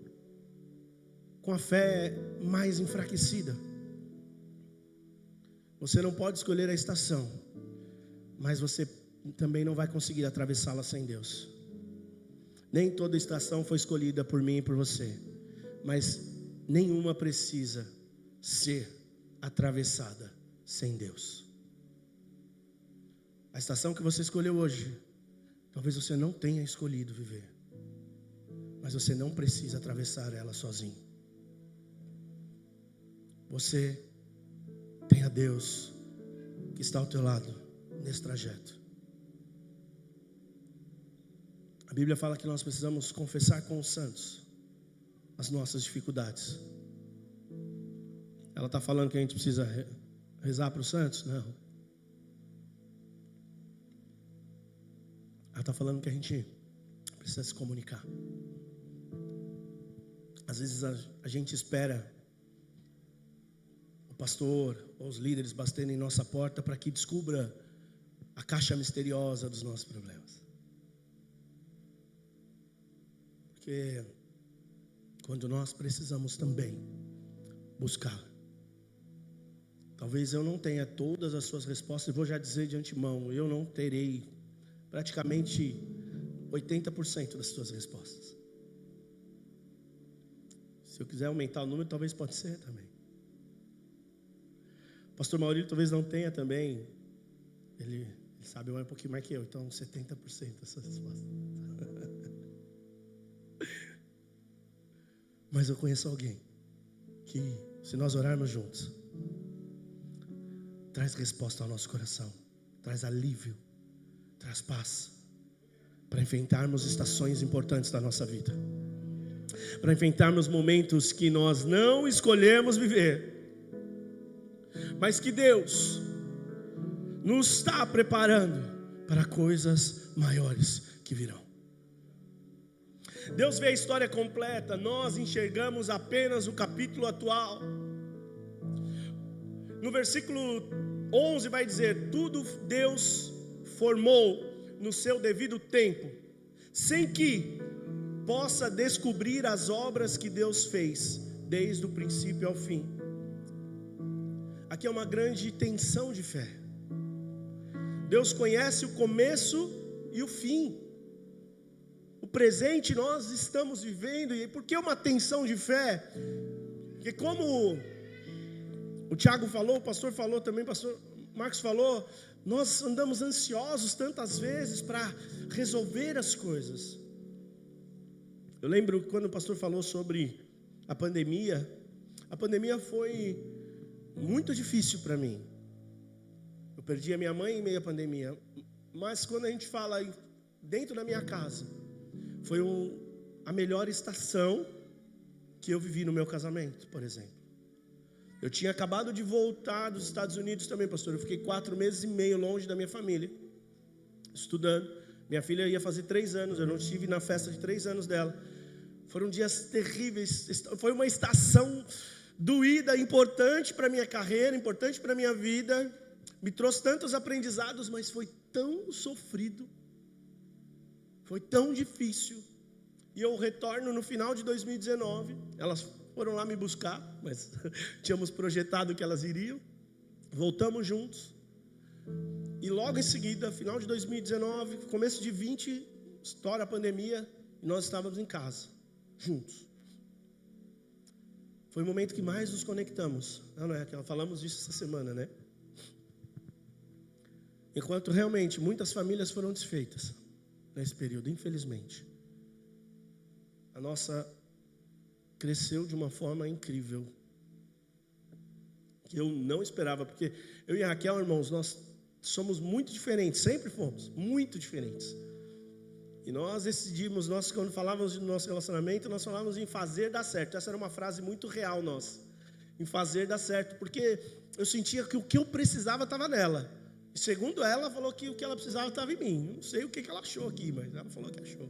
com a fé mais enfraquecida. Você não pode escolher a estação, mas você também não vai conseguir atravessá-la sem Deus. Nem toda estação foi escolhida por mim e por você, mas nenhuma precisa ser atravessada sem Deus. A estação que você escolheu hoje, talvez você não tenha escolhido viver, mas você não precisa atravessar ela sozinho. Você tem a Deus que está ao teu lado nesse trajeto. A Bíblia fala que nós precisamos confessar com os santos as nossas dificuldades. Ela está falando que a gente precisa rezar para os santos? Não. Ela está falando que a gente precisa se comunicar. Às vezes a gente espera o pastor ou os líderes batendo em nossa porta para que descubra a caixa misteriosa dos nossos problemas. Porque quando nós precisamos também buscar. Talvez eu não tenha todas as suas respostas, vou já dizer de antemão, eu não terei praticamente 80% das suas respostas. Se eu quiser aumentar o número, talvez pode ser também. O pastor Maurílio talvez não tenha também, ele sabe um pouquinho mais que eu, então 70% das suas respostas. Mas eu conheço alguém que, se nós orarmos juntos, traz resposta ao nosso coração, traz alívio, traz paz, para enfrentarmos estações importantes da nossa vida, para enfrentarmos momentos que nós não escolhemos viver, mas que Deus nos está preparando para coisas maiores que virão. Deus vê a história completa, nós enxergamos apenas o capítulo atual. No versículo 11 vai dizer: tudo Deus formou no seu devido tempo, sem que possa descobrir as obras que Deus fez, desde o princípio ao fim. Aqui é uma grande tensão de fé. Deus conhece o começo e o fim. O presente nós estamos vivendo. E por que uma tensão de fé? Porque como o Tiago falou, o pastor falou também, o pastor Marcos falou, nós andamos ansiosos tantas vezes para resolver as coisas. Eu lembro quando o pastor falou sobre a pandemia foi muito difícil para mim. Eu perdi a minha mãe em meio à pandemia, mas quando a gente fala dentro da minha casa, foi a melhor estação que eu vivi no meu casamento, por exemplo. Eu tinha acabado de voltar dos Estados Unidos também, pastor. Eu fiquei 4 meses e meio longe da minha família, estudando. Minha filha ia fazer 3 anos, eu não estive na festa de 3 anos dela. Foram dias terríveis, foi uma estação doída, importante para a minha carreira, importante para a minha vida. Me trouxe tantos aprendizados, mas foi tão sofrido, foi tão difícil. E eu retorno no final de 2019, elas foram lá me buscar, mas tínhamos projetado que elas iriam. Voltamos juntos. E logo em seguida, final de 2019, começo de 20, estoura a pandemia, e nós estávamos em casa, juntos. Foi o momento que mais nos conectamos. Não é? Falamos disso essa semana, né? Enquanto realmente muitas famílias foram desfeitas nesse período, infelizmente. A nossa cresceu de uma forma incrível, que eu não esperava, porque eu e a Raquel, irmãos, nós somos muito diferentes, sempre fomos, muito diferentes. E nós decidimos, quando falávamos do nosso relacionamento, nós falávamos em fazer dar certo. Essa era uma frase muito real nossa, em fazer dar certo, porque eu sentia que o que eu precisava estava nela. E segundo ela, falou que o que ela precisava estava em mim. Não sei o que ela achou aqui, mas ela falou que achou.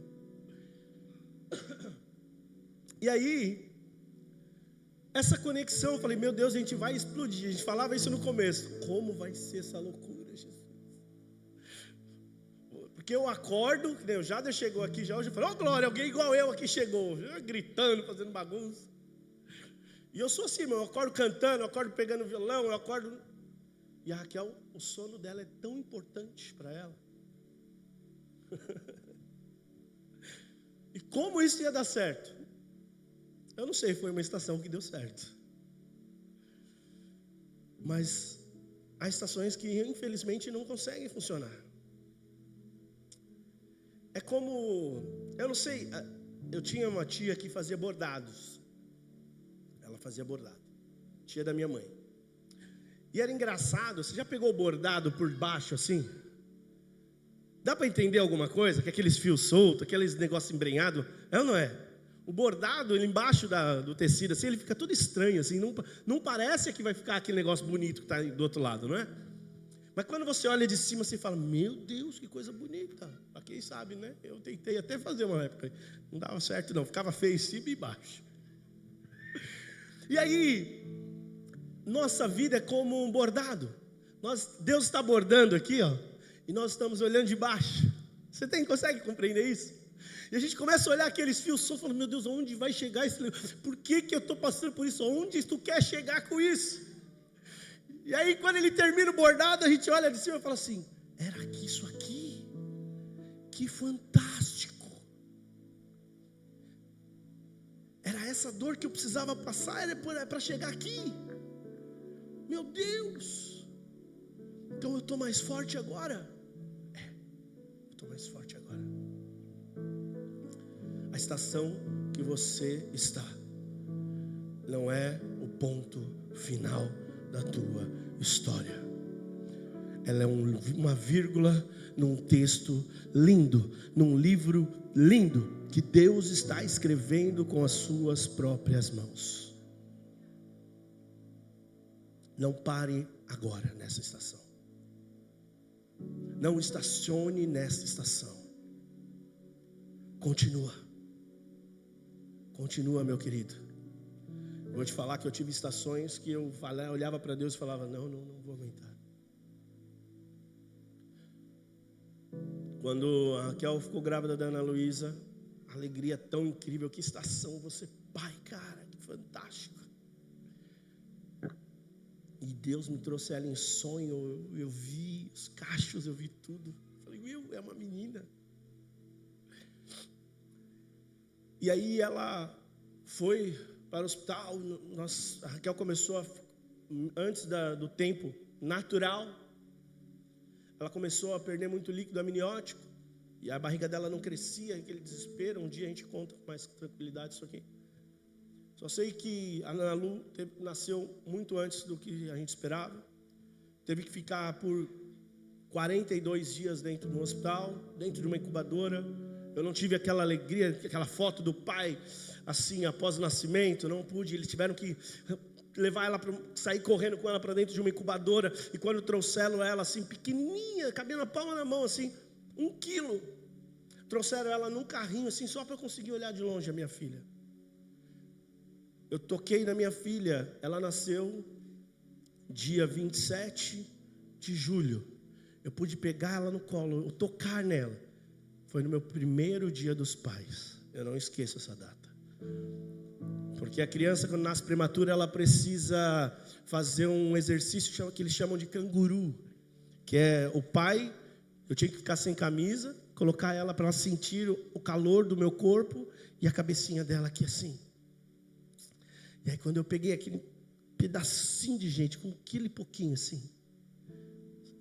E aí, essa conexão, eu falei, meu Deus, a gente vai explodir. A gente falava isso no começo. Como vai ser essa loucura, Jesus? Porque eu acordo, o Jader chegou aqui já hoje, eu falei, ó glória, alguém igual eu aqui chegou, gritando, fazendo bagunça. E eu sou assim, eu acordo cantando, eu acordo pegando violão, eu acordo... E a Raquel, o sono dela é tão importante para ela. E como isso ia dar certo? Eu não sei, foi uma estação que deu certo. Mas há estações que infelizmente não conseguem funcionar. É como, eu não sei, eu tinha uma tia que fazia bordados. Ela fazia bordado, tia da minha mãe. E era engraçado, você já pegou o bordado por baixo assim? Dá para entender alguma coisa? Que aqueles fios soltos, aqueles negócios embrenhados, é ou não é? O bordado, ele embaixo do tecido, assim, ele fica todo estranho, assim, não parece que vai ficar aquele negócio bonito que está do outro lado, não é? Mas quando você olha de cima, você fala, meu Deus, que coisa bonita. Para quem sabe, né? Eu tentei até fazer uma época, não dava certo não, ficava feio em cima e embaixo. E aí, nossa vida é como um bordado. Deus está bordando aqui, ó, e nós estamos olhando de baixo. Você consegue compreender isso? E a gente começa a olhar aqueles fios soltos, falando, meu Deus, aonde vai chegar isso? Por que eu estou passando por isso? Aonde tu quer chegar com isso? E aí, quando ele termina o bordado, a gente olha de cima e fala assim, era aqui, isso aqui? Que fantástico! Era essa dor que eu precisava passar, era para chegar aqui. Meu Deus! Então eu estou mais forte agora? Eu estou mais forte agora. A estação que você está não é o ponto final da tua história. Ela é uma vírgula num texto lindo, num livro lindo que Deus está escrevendo com as suas próprias mãos. Não pare agora nessa estação. Não estacione nessa estação. Continua. Continua, meu querido. Eu vou te falar que eu tive estações que eu olhava para Deus e falava, não vou aguentar. Quando a Raquel ficou grávida da Ana Luísa, alegria tão incrível, que estação você, pai, cara, que fantástico. E Deus me trouxe ela em sonho, eu vi os cachos, eu vi tudo. Falei, é uma menina. E aí ela foi para o hospital, a Raquel começou, antes do tempo natural, ela começou a perder muito líquido amniótico, e a barriga dela não crescia, aquele desespero. Um dia a gente conta com mais tranquilidade isso aqui. Só sei que a Ana Lu nasceu muito antes do que a gente esperava. Teve que ficar por 42 dias dentro do hospital, dentro de uma incubadora. Eu não tive aquela alegria, aquela foto do pai, assim, após o nascimento. Não pude, eles tiveram que levar ela, sair correndo com ela para dentro de uma incubadora. E quando trouxeram ela assim, pequenininha, cabia na palma da mão assim, 1 quilo. Trouxeram ela num carrinho assim, só para eu conseguir olhar de longe a minha filha. Eu toquei na minha filha, ela nasceu dia 27 de julho. Eu pude pegar ela no colo, eu tocar nela. Foi no meu primeiro dia dos pais. Eu não esqueço essa data. Porque a criança, quando nasce prematura, ela precisa fazer um exercício que eles chamam de canguru. Que é o pai, eu tinha que ficar sem camisa, colocar ela para ela sentir o calor do meu corpo e a cabecinha dela aqui assim. E aí quando eu peguei aquele pedacinho de gente, com 1 quilo e pouquinho assim,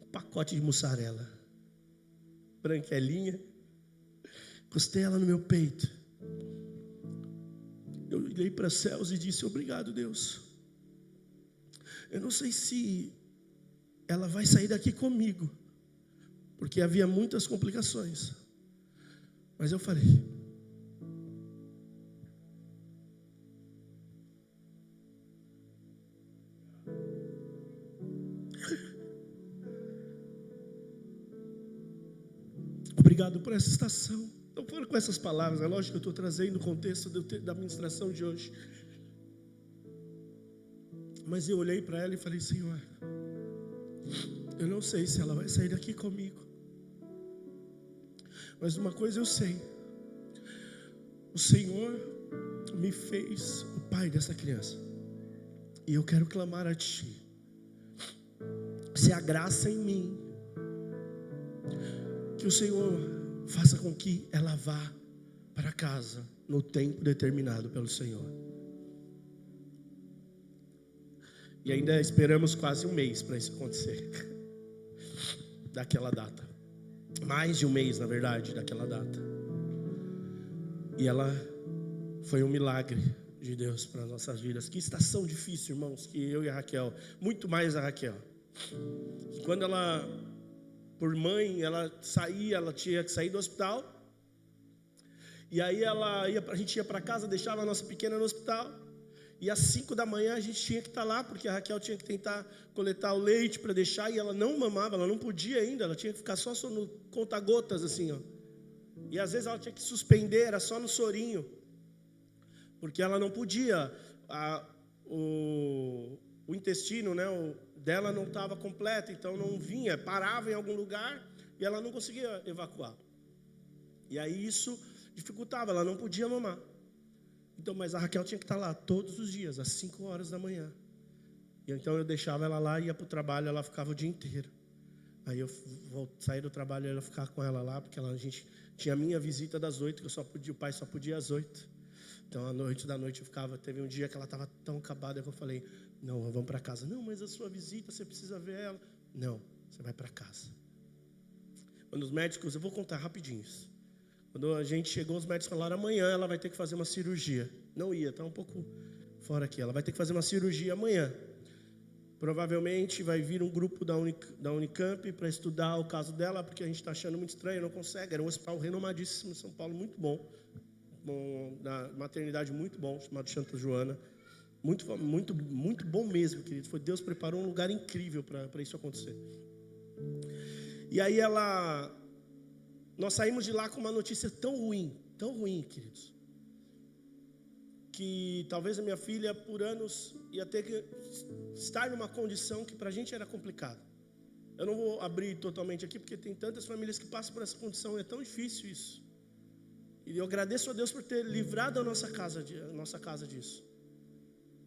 um pacote de mussarela, branquelinha, encostei ela no meu peito. Eu olhei para os céus e disse: obrigado, Deus. Eu não sei se ela vai sair daqui comigo, porque havia muitas complicações. Mas eu falei: obrigado por essa estação. Não foram com essas palavras, é lógico que eu estou trazendo o contexto da ministração de hoje. Mas eu olhei para ela e falei: Senhor, eu não sei se ela vai sair daqui comigo, mas uma coisa eu sei: o Senhor me fez o pai dessa criança, e eu quero clamar a Ti, se há graça em mim, que o Senhor faça com que ela vá para casa no tempo determinado pelo Senhor. E ainda esperamos quase 1 mês para isso acontecer. Daquela data. Mais de 1 mês, na verdade, daquela data. E ela foi um milagre de Deus para as nossas vidas. Que estação difícil, irmãos, que eu e a Raquel, muito mais a Raquel. Quando ela, por mãe, ela tinha que sair do hospital. E aí a gente ia para casa, deixava a nossa pequena no hospital. E às 5 da manhã a gente tinha que estar lá, porque a Raquel tinha que tentar coletar o leite para deixar. E ela não mamava, ela não podia ainda, ela tinha que ficar só no conta-gotas assim, ó. E às vezes ela tinha que suspender, era só no sorinho, porque ela não podia, o intestino, né, dela não estava completo, então não vinha, parava em algum lugar e ela não conseguia evacuar. E aí isso dificultava, ela não podia mamar. Então, mas a Raquel tinha que estar lá todos os dias, às 5 horas da manhã. E então eu deixava ela lá, ia para o trabalho, ela ficava o dia inteiro. Aí eu saía do trabalho e ela ficava com ela lá, porque a gente tinha a minha visita das 8, que o pai só podia às 8. Então, à noite eu ficava. Teve um dia que ela estava tão acabada que eu falei: não, vamos para casa. Não, mas a sua visita, você precisa ver ela. Não, você vai para casa. Quando os médicos, eu vou contar rapidinho isso. Quando a gente chegou, os médicos falaram: amanhã ela vai ter que fazer uma cirurgia. Não ia, está um pouco fora aqui. Ela vai ter que fazer uma cirurgia amanhã. Provavelmente vai vir um grupo da Unicamp para estudar o caso dela, porque a gente está achando muito estranho, não consegue. Era um hospital renomadíssimo em São Paulo, muito bom, na maternidade muito bom, chamado Santa Joana. Muito, muito, muito bom mesmo, querido. Deus preparou um lugar incrível para isso acontecer. E aí nós saímos de lá com uma notícia tão ruim, queridos, que talvez a minha filha, por anos, ia ter que estar numa condição que para a gente era complicada. Eu não vou abrir totalmente aqui, porque tem tantas famílias que passam por essa condição, e é tão difícil isso. E eu agradeço a Deus por ter livrado a nossa casa disso.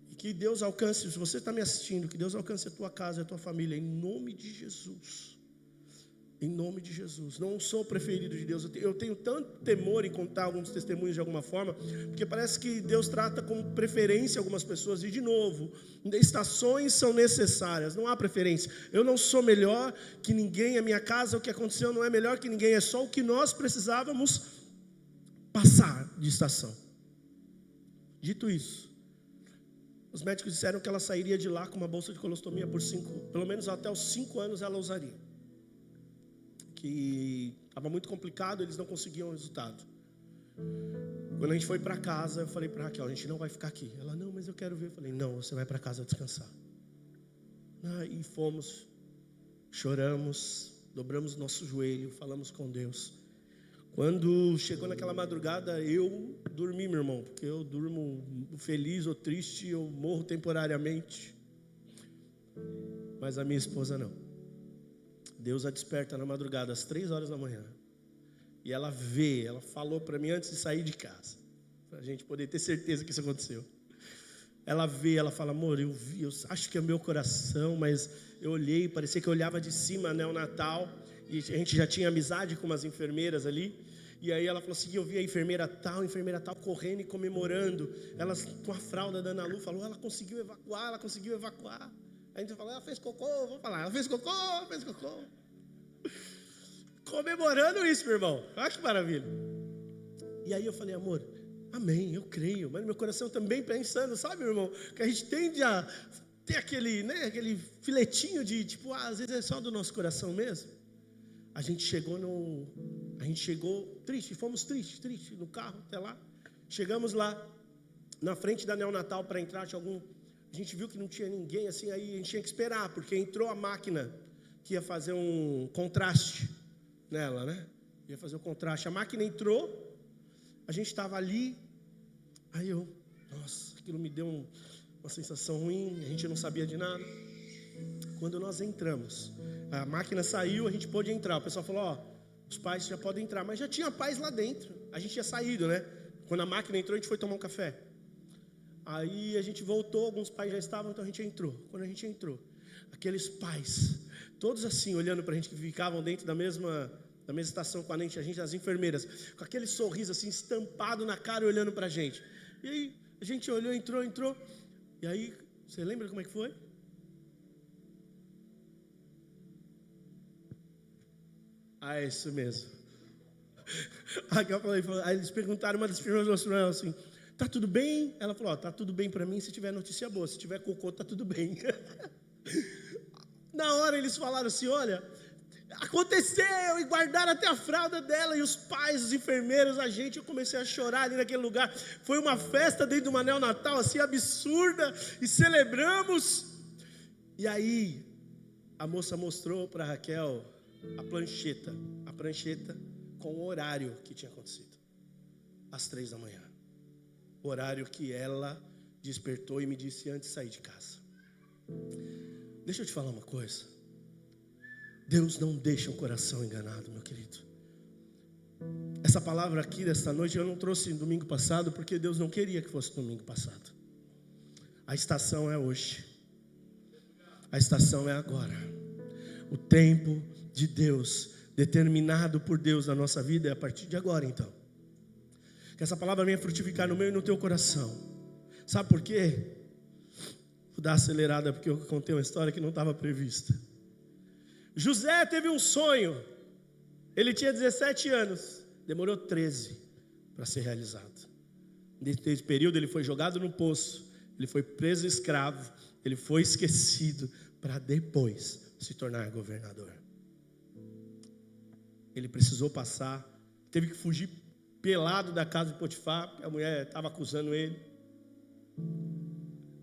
E que Deus alcance, se você está me assistindo, que Deus alcance a tua casa e a tua família, em nome de Jesus. Em nome de Jesus. Não sou preferido de Deus. Eu tenho tanto temor em contar alguns testemunhos de alguma forma, porque parece que Deus trata com preferência algumas pessoas. E de novo, estações são necessárias, não há preferência. Eu não sou melhor que ninguém. A minha casa, o que aconteceu não é melhor que ninguém. É só o que nós precisávamos passar de estação. Dito isso, os médicos disseram que ela sairia de lá com uma bolsa de colostomia pelo menos até os 5 anos ela usaria. Que estava muito complicado, eles não conseguiam resultado. Quando a gente foi para casa, eu falei para Raquel, a gente não vai ficar aqui. Ela, não, mas eu quero ver. Eu falei, não, você vai para casa descansar. E fomos, choramos, dobramos nosso joelho, falamos com Deus. Quando chegou naquela madrugada, eu dormi, meu irmão, porque eu durmo feliz ou triste, eu morro temporariamente. Mas a minha esposa não. Deus a desperta na madrugada, às 3 horas da manhã. E ela falou para mim antes de sair de casa, para a gente poder ter certeza que isso aconteceu. Ela fala, amor, eu acho que é meu coração, mas eu olhei, parecia que eu olhava de cima, né, o Natal, e a gente já tinha amizade com umas enfermeiras ali, e aí ela falou assim, eu vi a enfermeira tal correndo e comemorando, elas com a fralda da Ana Lu, falou, ela conseguiu evacuar. Aí a gente falou, ela fez cocô, vamos falar, ela fez cocô. Comemorando isso, meu irmão, olha que maravilha. E aí eu falei, amor, amém, eu creio, mas no meu coração também pensando, sabe, meu irmão, que a gente tende a ter aquele filetinho de, tipo, às vezes é só do nosso coração mesmo. A gente chegou triste, fomos tristes no carro até lá. Chegamos lá, na frente da neonatal para entrar, a gente viu que não tinha ninguém, assim, aí a gente tinha que esperar, porque entrou a máquina que ia fazer um contraste nela, né? Ia fazer o contraste. A máquina entrou, a gente estava ali, aí aquilo me deu uma sensação ruim, a gente não sabia de nada. Quando nós entramos, a máquina saiu, a gente pôde entrar. O pessoal falou, os pais já podem entrar, mas já tinha pais lá dentro. A gente tinha saído, né? Quando a máquina entrou, a gente foi tomar um café. Aí a gente voltou, alguns pais já estavam, então a gente entrou. Quando a gente entrou, aqueles pais, todos assim, olhando para a gente, que ficavam dentro da mesma estação com a gente, as enfermeiras, com aquele sorriso assim, estampado na cara e olhando para a gente. E aí, a gente olhou, entrou. E aí, você lembra como é que foi? É isso mesmo. Aí eles perguntaram, uma das enfermeiras falou assim, tá tudo bem? Ela falou, tá tudo bem para mim se tiver notícia boa, se tiver cocô, tá tudo bem. Na hora eles falaram assim, olha, aconteceu, e guardaram até a fralda dela, e os pais, os enfermeiros, eu comecei a chorar ali naquele lugar. Foi uma festa dentro de uma neonatal assim absurda, e celebramos. E aí a moça mostrou para Raquel a prancheta com o horário que tinha acontecido, às 3 da manhã, o horário que ela despertou e me disse antes de sair de casa. Deixa eu te falar uma coisa, Deus não deixa um coração enganado, meu querido. Essa palavra aqui desta noite eu não trouxe no domingo passado, porque Deus não queria que fosse domingo passado. A estação é hoje, a estação é agora. O tempo de Deus, determinado por Deus na nossa vida, é a partir de agora, então. Que essa palavra venha frutificar no meu e no teu coração. Sabe por quê? Vou dar acelerada, porque eu contei uma história que não estava prevista. José teve um sonho. Ele tinha 17 anos. Demorou 13 para ser realizado. Nesse período ele foi jogado no poço. Ele foi preso escravo. Ele foi esquecido para depois se tornar governador. Ele precisou passar. Teve que fugir pelado da casa de Potifar, porque a mulher estava acusando ele.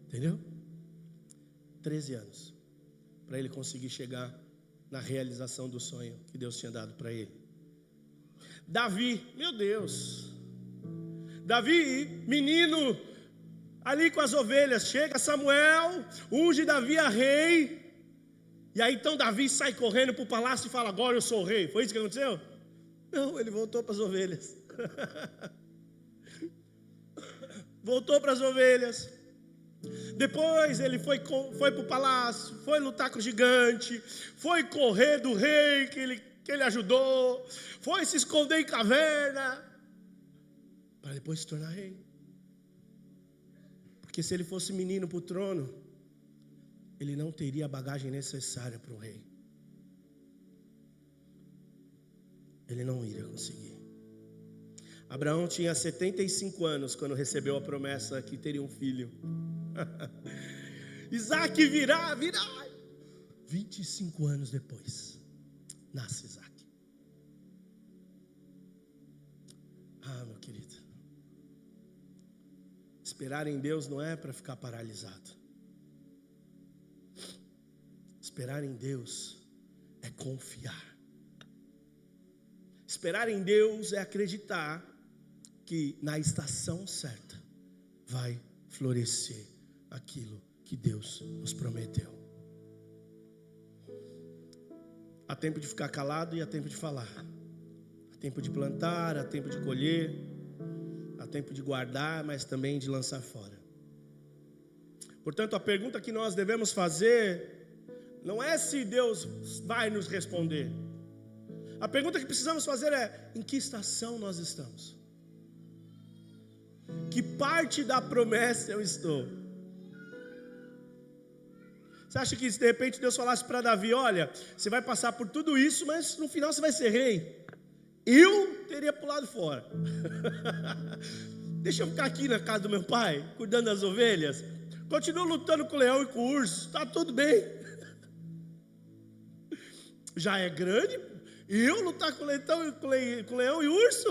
Entendeu? 13 anos para ele conseguir chegar na realização do sonho que Deus tinha dado para ele. Davi, meu Deus, Davi, menino, ali com as ovelhas, chega Samuel, unge Davi a rei, e aí então Davi sai correndo para o palácio e fala, agora eu sou o rei. Foi isso que aconteceu? Não, ele voltou para as ovelhas. Voltou para as ovelhas. Depois ele foi para o palácio, foi lutar com o gigante, foi correr do rei que ele ajudou, foi se esconder em caverna, para depois se tornar rei. Porque se ele fosse menino para o trono, ele não teria a bagagem necessária para o rei. Ele não iria conseguir. Abraão tinha 75 anos quando recebeu a promessa que teria um filho. Isaac virá. 25 anos depois, nasce Isaac. Meu querida. Esperar em Deus não é para ficar paralisado. Esperar em Deus é confiar. Esperar em Deus é acreditar que na estação certa vai florescer aquilo que Deus nos prometeu. Há tempo de ficar calado e há tempo de falar. Há tempo de plantar, há tempo de colher, há tempo de guardar, mas também de lançar fora. Portanto, a pergunta que nós devemos fazer não é se Deus vai nos responder. A pergunta que precisamos fazer é: em que estação nós estamos? Que parte da promessa eu estou? Você acha que se de repente Deus falasse para Davi: olha, você vai passar por tudo isso, mas no final você vai ser rei? Eu teria pulado fora. Deixa eu ficar aqui na casa do meu pai, cuidando das ovelhas. Continuo lutando com o leão e com o urso, está tudo bem. Já é grande, eu lutar com o leão e o urso?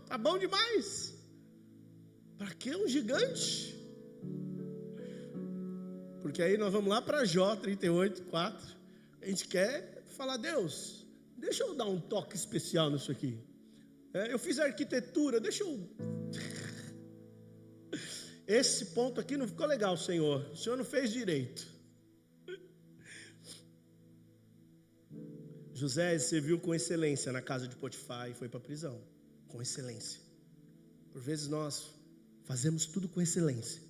Tá bom demais. Para que um gigante? Porque aí nós vamos lá para Jó 38:4. A gente quer falar: Deus, deixa eu dar um toque especial nisso aqui. Eu fiz arquitetura, deixa eu... Esse ponto aqui não ficou legal, Senhor. O Senhor não fez direito. José serviu com excelência na casa de Potifar e foi para a prisão. Com excelência. Por vezes nós fazemos tudo com excelência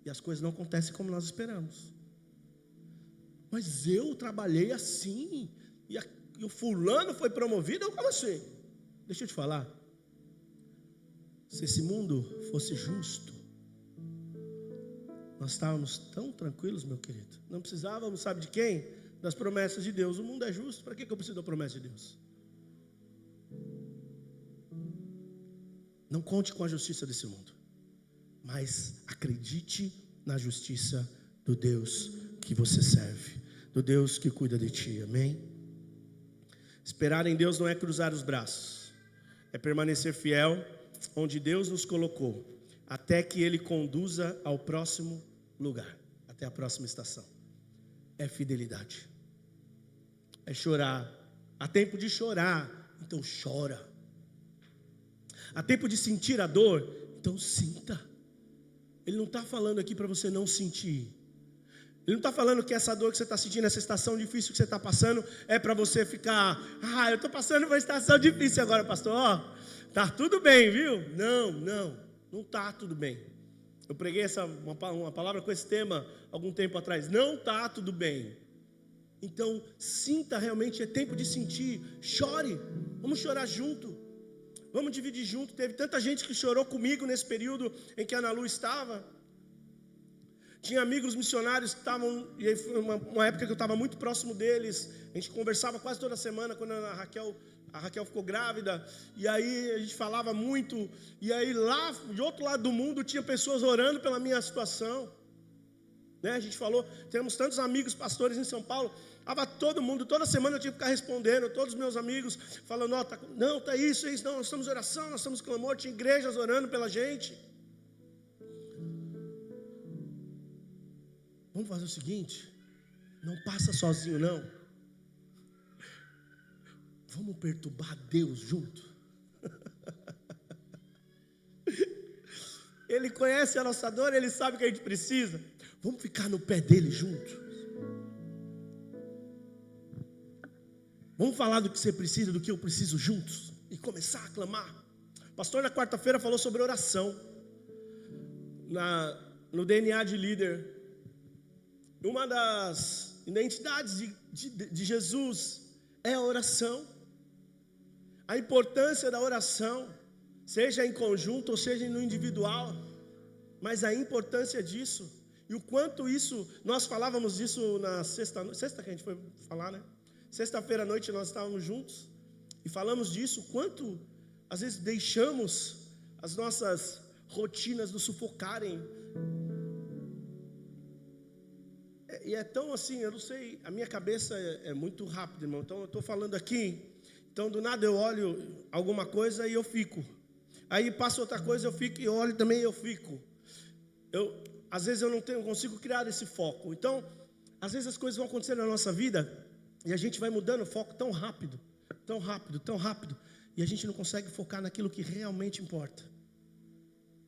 e as coisas não acontecem como nós esperamos. Mas eu trabalhei assim e o fulano foi promovido, como assim? Deixa eu te falar. Se esse mundo fosse justo, nós estávamos tão tranquilos, meu querido. Não precisávamos, sabe de quem? Das promessas de Deus. O mundo é justo, para que eu preciso da promessa de Deus? Não conte com a justiça desse mundo, mas acredite na justiça do Deus que você serve, do Deus que cuida de ti, amém? Esperar em Deus não é cruzar os braços, é permanecer fiel onde Deus nos colocou, até que Ele conduza ao próximo lugar, até a próxima estação. É fidelidade, é chorar. Há tempo de chorar, então chora. Há tempo de sentir a dor, então sinta. Ele não está falando aqui para você não sentir. Ele não está falando que essa dor que você está sentindo, essa estação difícil que você está passando, é para você ficar: eu estou passando uma estação difícil agora, pastor. Tá tudo bem, viu? Não está tudo bem. Eu preguei uma palavra com esse tema algum tempo atrás. Não está tudo bem. Então, sinta realmente, é tempo de sentir. Chore, vamos chorar junto. Vamos dividir junto. Teve tanta gente que chorou comigo nesse período em que a Ana Lu estava. Tinha amigos missionários que estavam, e aí foi uma época que eu estava muito próximo deles. A gente conversava quase toda semana quando a Raquel ficou grávida. E aí a gente falava muito. E aí lá, de outro lado do mundo, tinha pessoas orando pela minha situação. A gente falou, temos tantos amigos pastores em São Paulo. Estava todo mundo, toda semana eu tinha que ficar respondendo, todos os meus amigos falando: tá isso, não, nós estamos em oração, nós estamos em clamor. Tinha igrejas orando pela gente. Vamos fazer o seguinte: não passa sozinho não. Vamos perturbar Deus junto. Ele conhece a nossa dor, Ele sabe o que a gente precisa. Vamos ficar no pé dele junto. Vamos falar do que você precisa, do que eu preciso juntos, e começar a clamar. O pastor na quarta-feira falou sobre oração, no DNA de líder. Uma das identidades de Jesus é a oração. A importância da oração, seja em conjunto ou seja no individual, mas a importância disso, e o quanto isso, nós falávamos disso na sexta que a gente foi falar, né? Sexta-feira à noite nós estávamos juntos e falamos disso, quanto às vezes deixamos as nossas rotinas nos sufocarem. E é tão assim, eu não sei, a minha cabeça é muito rápida, irmão. Então eu estou falando aqui, então do nada eu olho alguma coisa e eu fico. Aí passa outra coisa, eu fico, e olho também, eu fico. Às vezes eu não consigo criar esse foco. Então, às vezes as coisas vão acontecendo na nossa vida e a gente vai mudando o foco tão rápido, tão rápido, tão rápido, e a gente não consegue focar naquilo que realmente importa.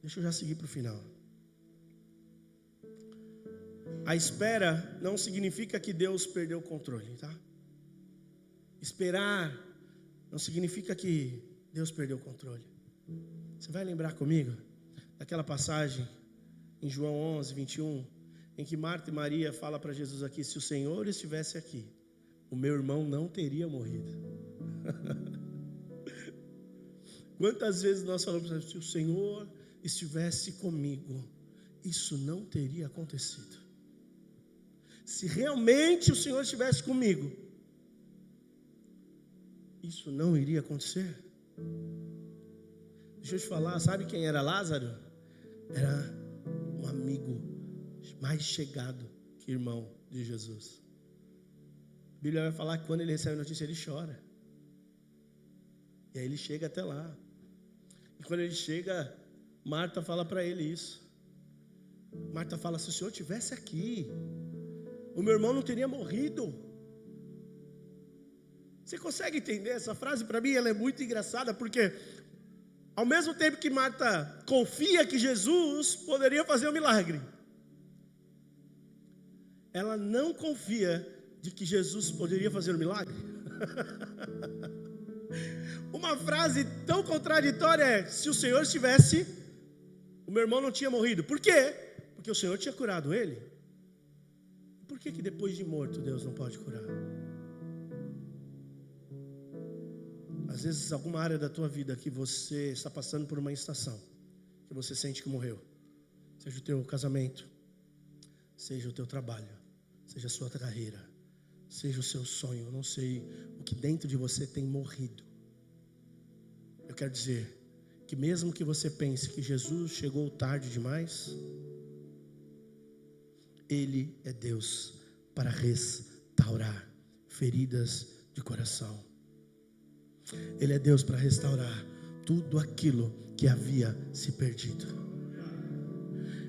Deixa eu já seguir para o final. A espera não significa que Deus perdeu o controle, tá? Esperar não significa que Deus perdeu o controle. Você vai lembrar comigo daquela passagem em João 11, 21, em que Marta e Maria falam para Jesus aqui: se o Senhor estivesse aqui, o meu irmão não teria morrido. Quantas vezes nós falamos: se o Senhor estivesse comigo, isso não teria acontecido. Se realmente o Senhor estivesse comigo, isso não iria acontecer. Deixa eu te falar, sabe quem era Lázaro? Era um amigo mais chegado que irmão de Jesus. A Bíblia vai falar que quando ele recebe a notícia, ele chora. E aí ele chega até lá. E quando ele chega, Marta fala para ele isso. Marta fala: se o Senhor estivesse aqui, o meu irmão não teria morrido. Você consegue entender essa frase? Para mim ela é muito engraçada, porque ao mesmo tempo que Marta confia que Jesus poderia fazer um milagre, ela não confia de que Jesus poderia fazer um milagre. Uma frase tão contraditória é: se o Senhor estivesse, o meu irmão não tinha morrido. Por quê? Porque o Senhor tinha curado ele. Por que depois de morto Deus não pode curar? Às vezes alguma área da tua vida que você está passando por uma estação, que você sente que morreu, seja o teu casamento, seja o teu trabalho, seja a sua carreira, seja o seu sonho, eu não sei o que dentro de você tem morrido. Eu quero dizer que mesmo que você pense que Jesus chegou tarde demais, Ele é Deus para restaurar feridas de coração. Ele é Deus para restaurar tudo aquilo que havia se perdido.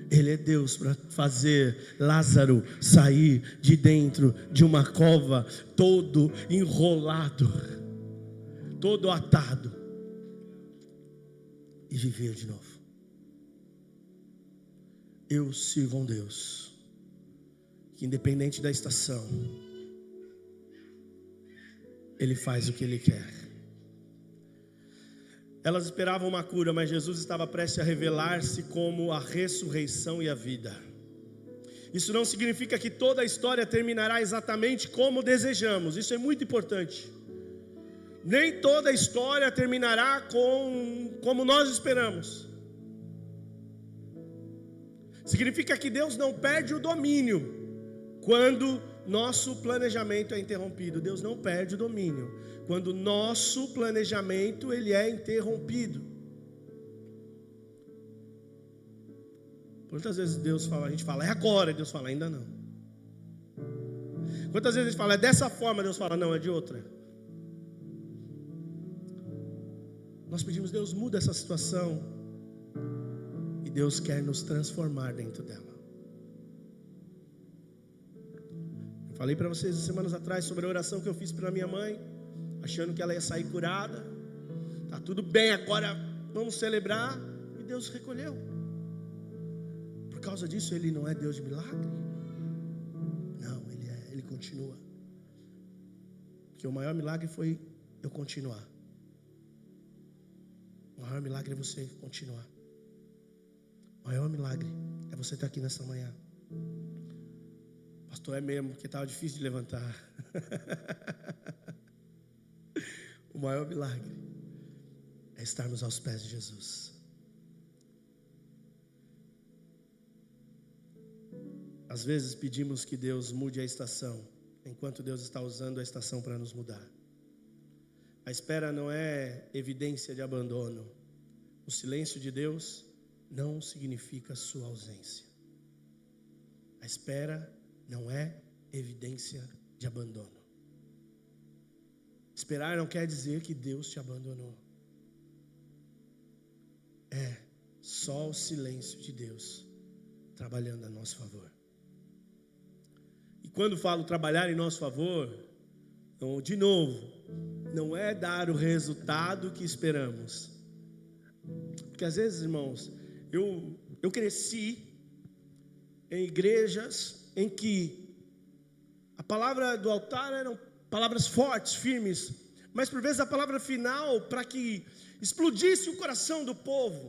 Ele é Deus para fazer Lázaro sair de dentro de uma cova todo enrolado, todo atado, e viver de novo. Eu sirvo a um Deus que, independente da estação, Ele faz o que Ele quer. Elas esperavam uma cura, mas Jesus estava prestes a revelar-se como a ressurreição e a vida. Isso não significa que toda a história terminará exatamente como desejamos. Isso é muito importante. Nem toda a história terminará como nós esperamos. Significa que Deus não perde o domínio quando nosso planejamento é interrompido. Deus não perde o domínio quando nosso planejamento ele é interrompido. Quantas vezes Deus fala, a gente fala, é agora, Deus fala, ainda não. Quantas vezes a gente fala, é dessa forma, Deus fala, não, é de outra. Nós pedimos, Deus, muda essa situação, e Deus quer nos transformar dentro dela. Eu falei para vocês semanas atrás sobre a oração que eu fiz para minha mãe, achando que ela ia sair curada. Tá tudo bem, agora vamos celebrar. E Deus recolheu. Por causa disso, Ele não é Deus de milagre? Não, Ele continua. Porque o maior milagre foi eu continuar. O maior milagre é você continuar. O maior milagre é você estar aqui nessa manhã. Pastor, é mesmo, porque estava difícil de levantar. O maior milagre é estarmos aos pés de Jesus. Às vezes pedimos que Deus mude a estação, enquanto Deus está usando a estação para nos mudar. A espera não é evidência de abandono. O silêncio de Deus não significa sua ausência. A espera não é evidência de abandono. Esperar não quer dizer que Deus te abandonou. só o silêncio de Deus trabalhando a nosso favor. E quando falo trabalhar em nosso favor, então, de novo, não é dar o resultado que esperamos. Porque às vezes, irmãos, eu cresci em igrejas em que a palavra do altar eram palavras fortes, firmes, mas por vezes a palavra final, para que explodisse o coração do povo,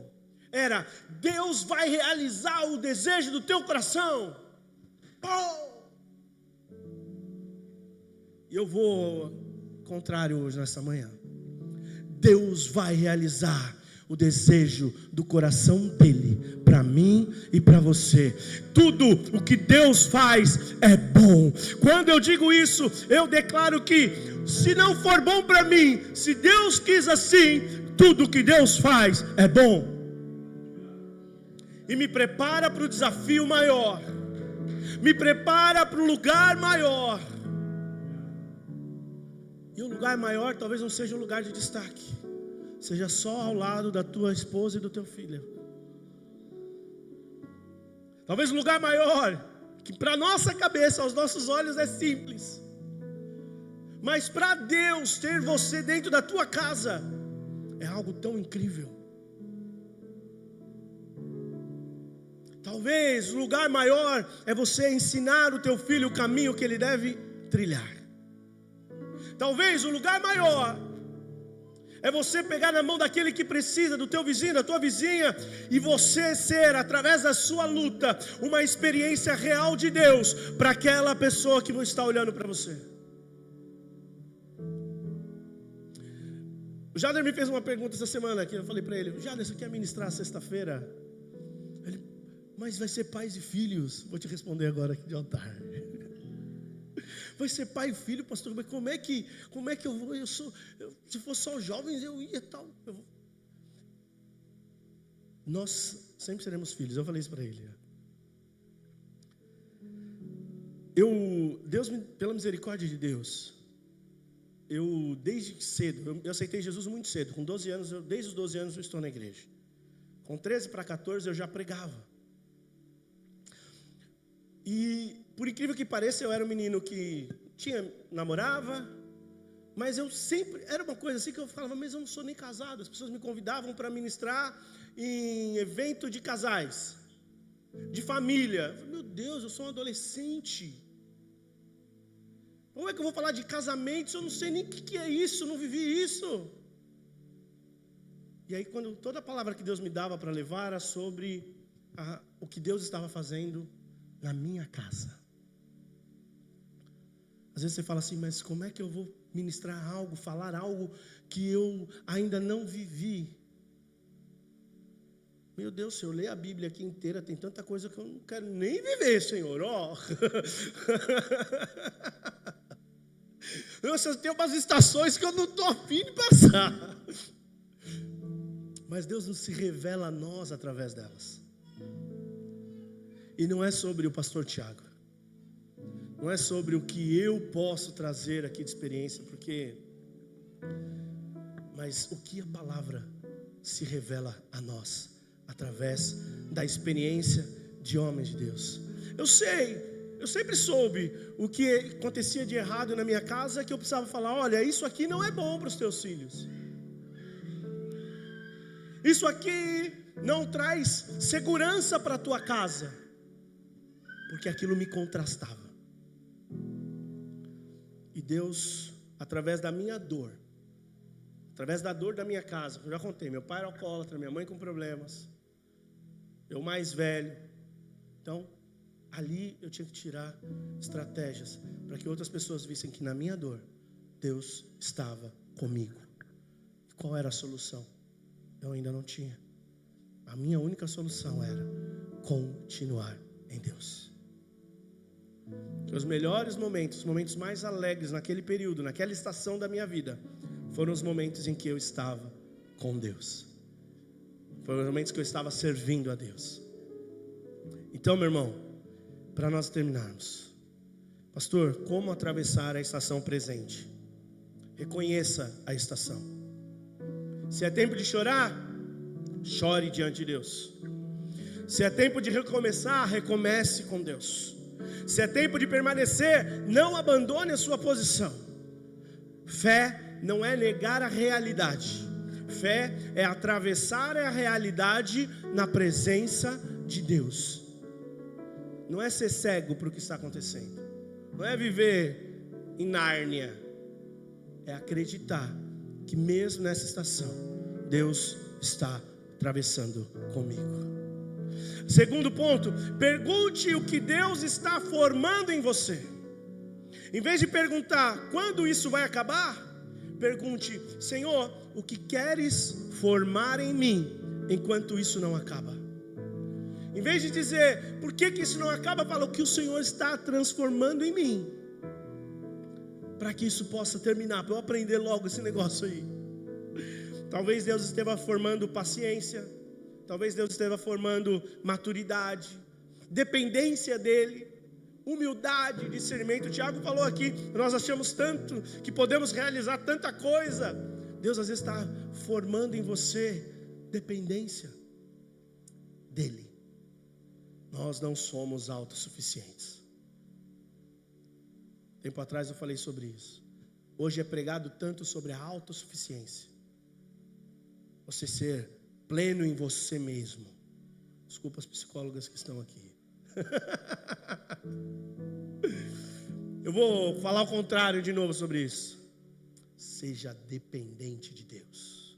era: Deus vai realizar o desejo do teu coração. Oh! E eu vou contrário hoje, nessa manhã. Deus vai realizar o desejo do coração dele, para mim e para você. Tudo o que Deus faz é bom. Quando eu digo isso, eu declaro que, se não for bom para mim, se Deus quis assim, tudo o que Deus faz é bom. E me prepara para o desafio maior, me prepara para o lugar maior. E o lugar maior talvez não seja um lugar de destaque, seja só ao lado da tua esposa e do teu filho. Talvez o lugar maior, que para nossa cabeça, aos nossos olhos é simples, mas para Deus ter você dentro da tua casa é algo tão incrível. Talvez o lugar maior é você ensinar o teu filho o caminho que ele deve trilhar. Talvez o lugar maior é você pegar na mão daquele que precisa, do teu vizinho, da tua vizinha, e você ser, através da sua luta, uma experiência real de Deus para aquela pessoa que está olhando para você. O Jader me fez uma pergunta essa semana aqui. Eu falei para ele: Jader, você quer ministrar sexta-feira? Ele: mas vai ser pais e filhos. Vou te responder agora aqui de altar. Vai ser pai e filho, pastor, mas como é que eu vou? Se fosse só jovens, eu ia tal. Nós sempre seremos filhos. Eu falei isso para ele. Deus, pela misericórdia de Deus, desde cedo, eu aceitei Jesus muito cedo. Com 12 anos, desde os 12 anos eu estou na igreja. Com 13 para 14 eu já pregava. E por incrível que pareça, eu era um menino que namorava, mas eu sempre, era uma coisa assim que eu falava: mas eu não sou nem casado. As pessoas me convidavam para ministrar em evento de casais, de família. Eu falei: meu Deus, eu sou um adolescente. Como é que eu vou falar de casamento se eu não sei nem o que é isso, eu não vivi isso? E aí, quando toda a palavra que Deus me dava para levar era sobre o que Deus estava fazendo na minha casa. Às vezes você fala assim: mas como é que eu vou ministrar algo, falar algo que eu ainda não vivi? Meu Deus, se eu ler a Bíblia aqui inteira, tem tanta coisa que eu não quero nem viver, Senhor. Tem umas estações que eu não estou afim de passar. Mas Deus nos se revela a nós através delas. E não é sobre o pastor Tiago, não é sobre o que eu posso trazer aqui de experiência, mas o que a palavra se revela a nós, através da experiência de homens de Deus. Eu sempre soube o que acontecia de errado na minha casa, que eu precisava falar: olha, isso aqui não é bom para os teus filhos, isso aqui não traz segurança para a tua casa, porque aquilo me contrastava. E Deus, através da minha dor, através da dor da minha casa, eu já contei, meu pai era alcoólatra, minha mãe com problemas, eu mais velho, então ali eu tinha que tirar estratégias para que outras pessoas vissem que na minha dor Deus estava comigo. E qual era a solução? Eu ainda não tinha. A minha única solução era continuar em Deus. Os melhores momentos, os momentos mais alegres naquele período, naquela estação da minha vida, foram os momentos em que eu estava com Deus. Foram os momentos que eu estava servindo a Deus. Então, meu irmão, para nós terminarmos, pastor, como atravessar a estação presente? Reconheça a estação. Se é tempo de chorar, Chore diante de Deus. Se é tempo de recomeçar, recomece com Deus. Se é tempo de permanecer, não abandone a sua posição. Fé não é negar a realidade. Fé é atravessar a realidade na presença de Deus. Não é ser cego para o que está acontecendo. Não é viver em Nárnia. É acreditar que mesmo nessa estação, Deus está atravessando comigo. Segundo ponto, pergunte o que Deus está formando em você. Em vez de perguntar quando isso vai acabar, pergunte: Senhor, o que queres formar em mim enquanto isso não acaba? Em vez de dizer por que isso não acaba, fala o que o Senhor está transformando em mim, para que isso possa terminar, para eu aprender logo esse negócio aí. Talvez Deus esteja formando paciência, talvez Deus esteja formando maturidade, dependência dEle, humildade, discernimento. O Tiago falou aqui, nós achamos tanto que podemos realizar tanta coisa. Deus às vezes está formando em você dependência dEle. Nós não somos autossuficientes. Tempo atrás eu falei sobre isso. Hoje é pregado tanto sobre a autossuficiência. Você ser pleno em você mesmo. Desculpa as psicólogas que estão aqui. Eu vou falar o contrário de novo sobre isso. Seja dependente de Deus.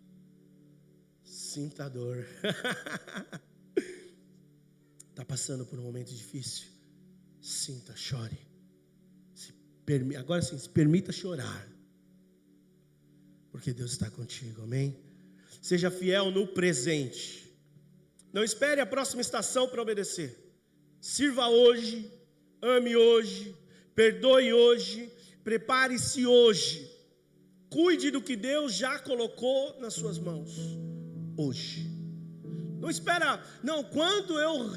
Sinta a dor. Está passando por um momento difícil? Sinta, chore. Agora sim, se permita chorar. Porque Deus está contigo, amém? Seja fiel no presente. Não espere a próxima estação para obedecer. Sirva hoje, ame hoje, perdoe hoje, prepare-se hoje. Cuide do que Deus já colocou nas suas mãos hoje. Não espera, não, quando eu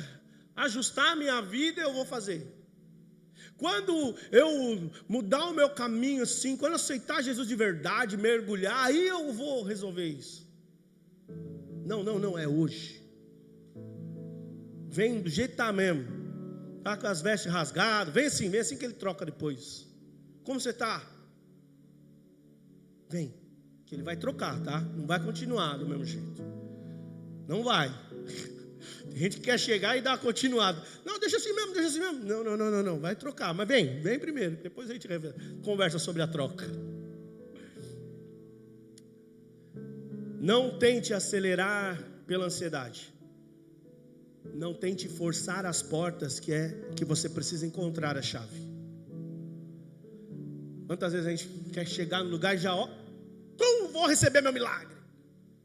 ajustar a minha vida eu vou fazer. Quando eu mudar o meu caminho assim, quando eu aceitar Jesus de verdade, mergulhar, aí eu vou resolver isso. Não, é hoje. Vem do jeito que está mesmo. Está com as vestes rasgadas. Vem assim que ele troca depois. Como você está? Vem, que ele vai trocar, tá? Não vai continuar do mesmo jeito. Não vai. Tem gente que quer chegar e dar uma continuada. Não, deixa assim mesmo. Não, vai trocar. Mas vem primeiro. Depois a gente conversa sobre a troca. Não tente acelerar pela ansiedade. Não tente forçar as portas que você precisa encontrar a chave. Quantas vezes a gente quer chegar no lugar e já, vou receber meu milagre.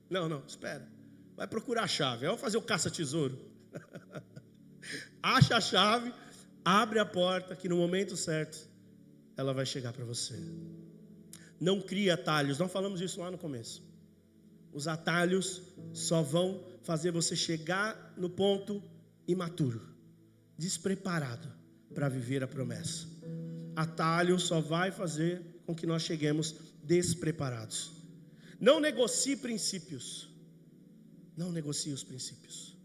Não, espera. Vai procurar a chave, vai fazer o caça-tesouro. Acha a chave, abre a porta, que no momento certo, ela vai chegar para você. Não crie atalhos, não falamos isso lá no começo. Os atalhos só vão fazer você chegar no ponto imaturo, despreparado para viver a promessa. Atalho só vai fazer com que nós cheguemos despreparados. Não negocie princípios. Não negocie os princípios.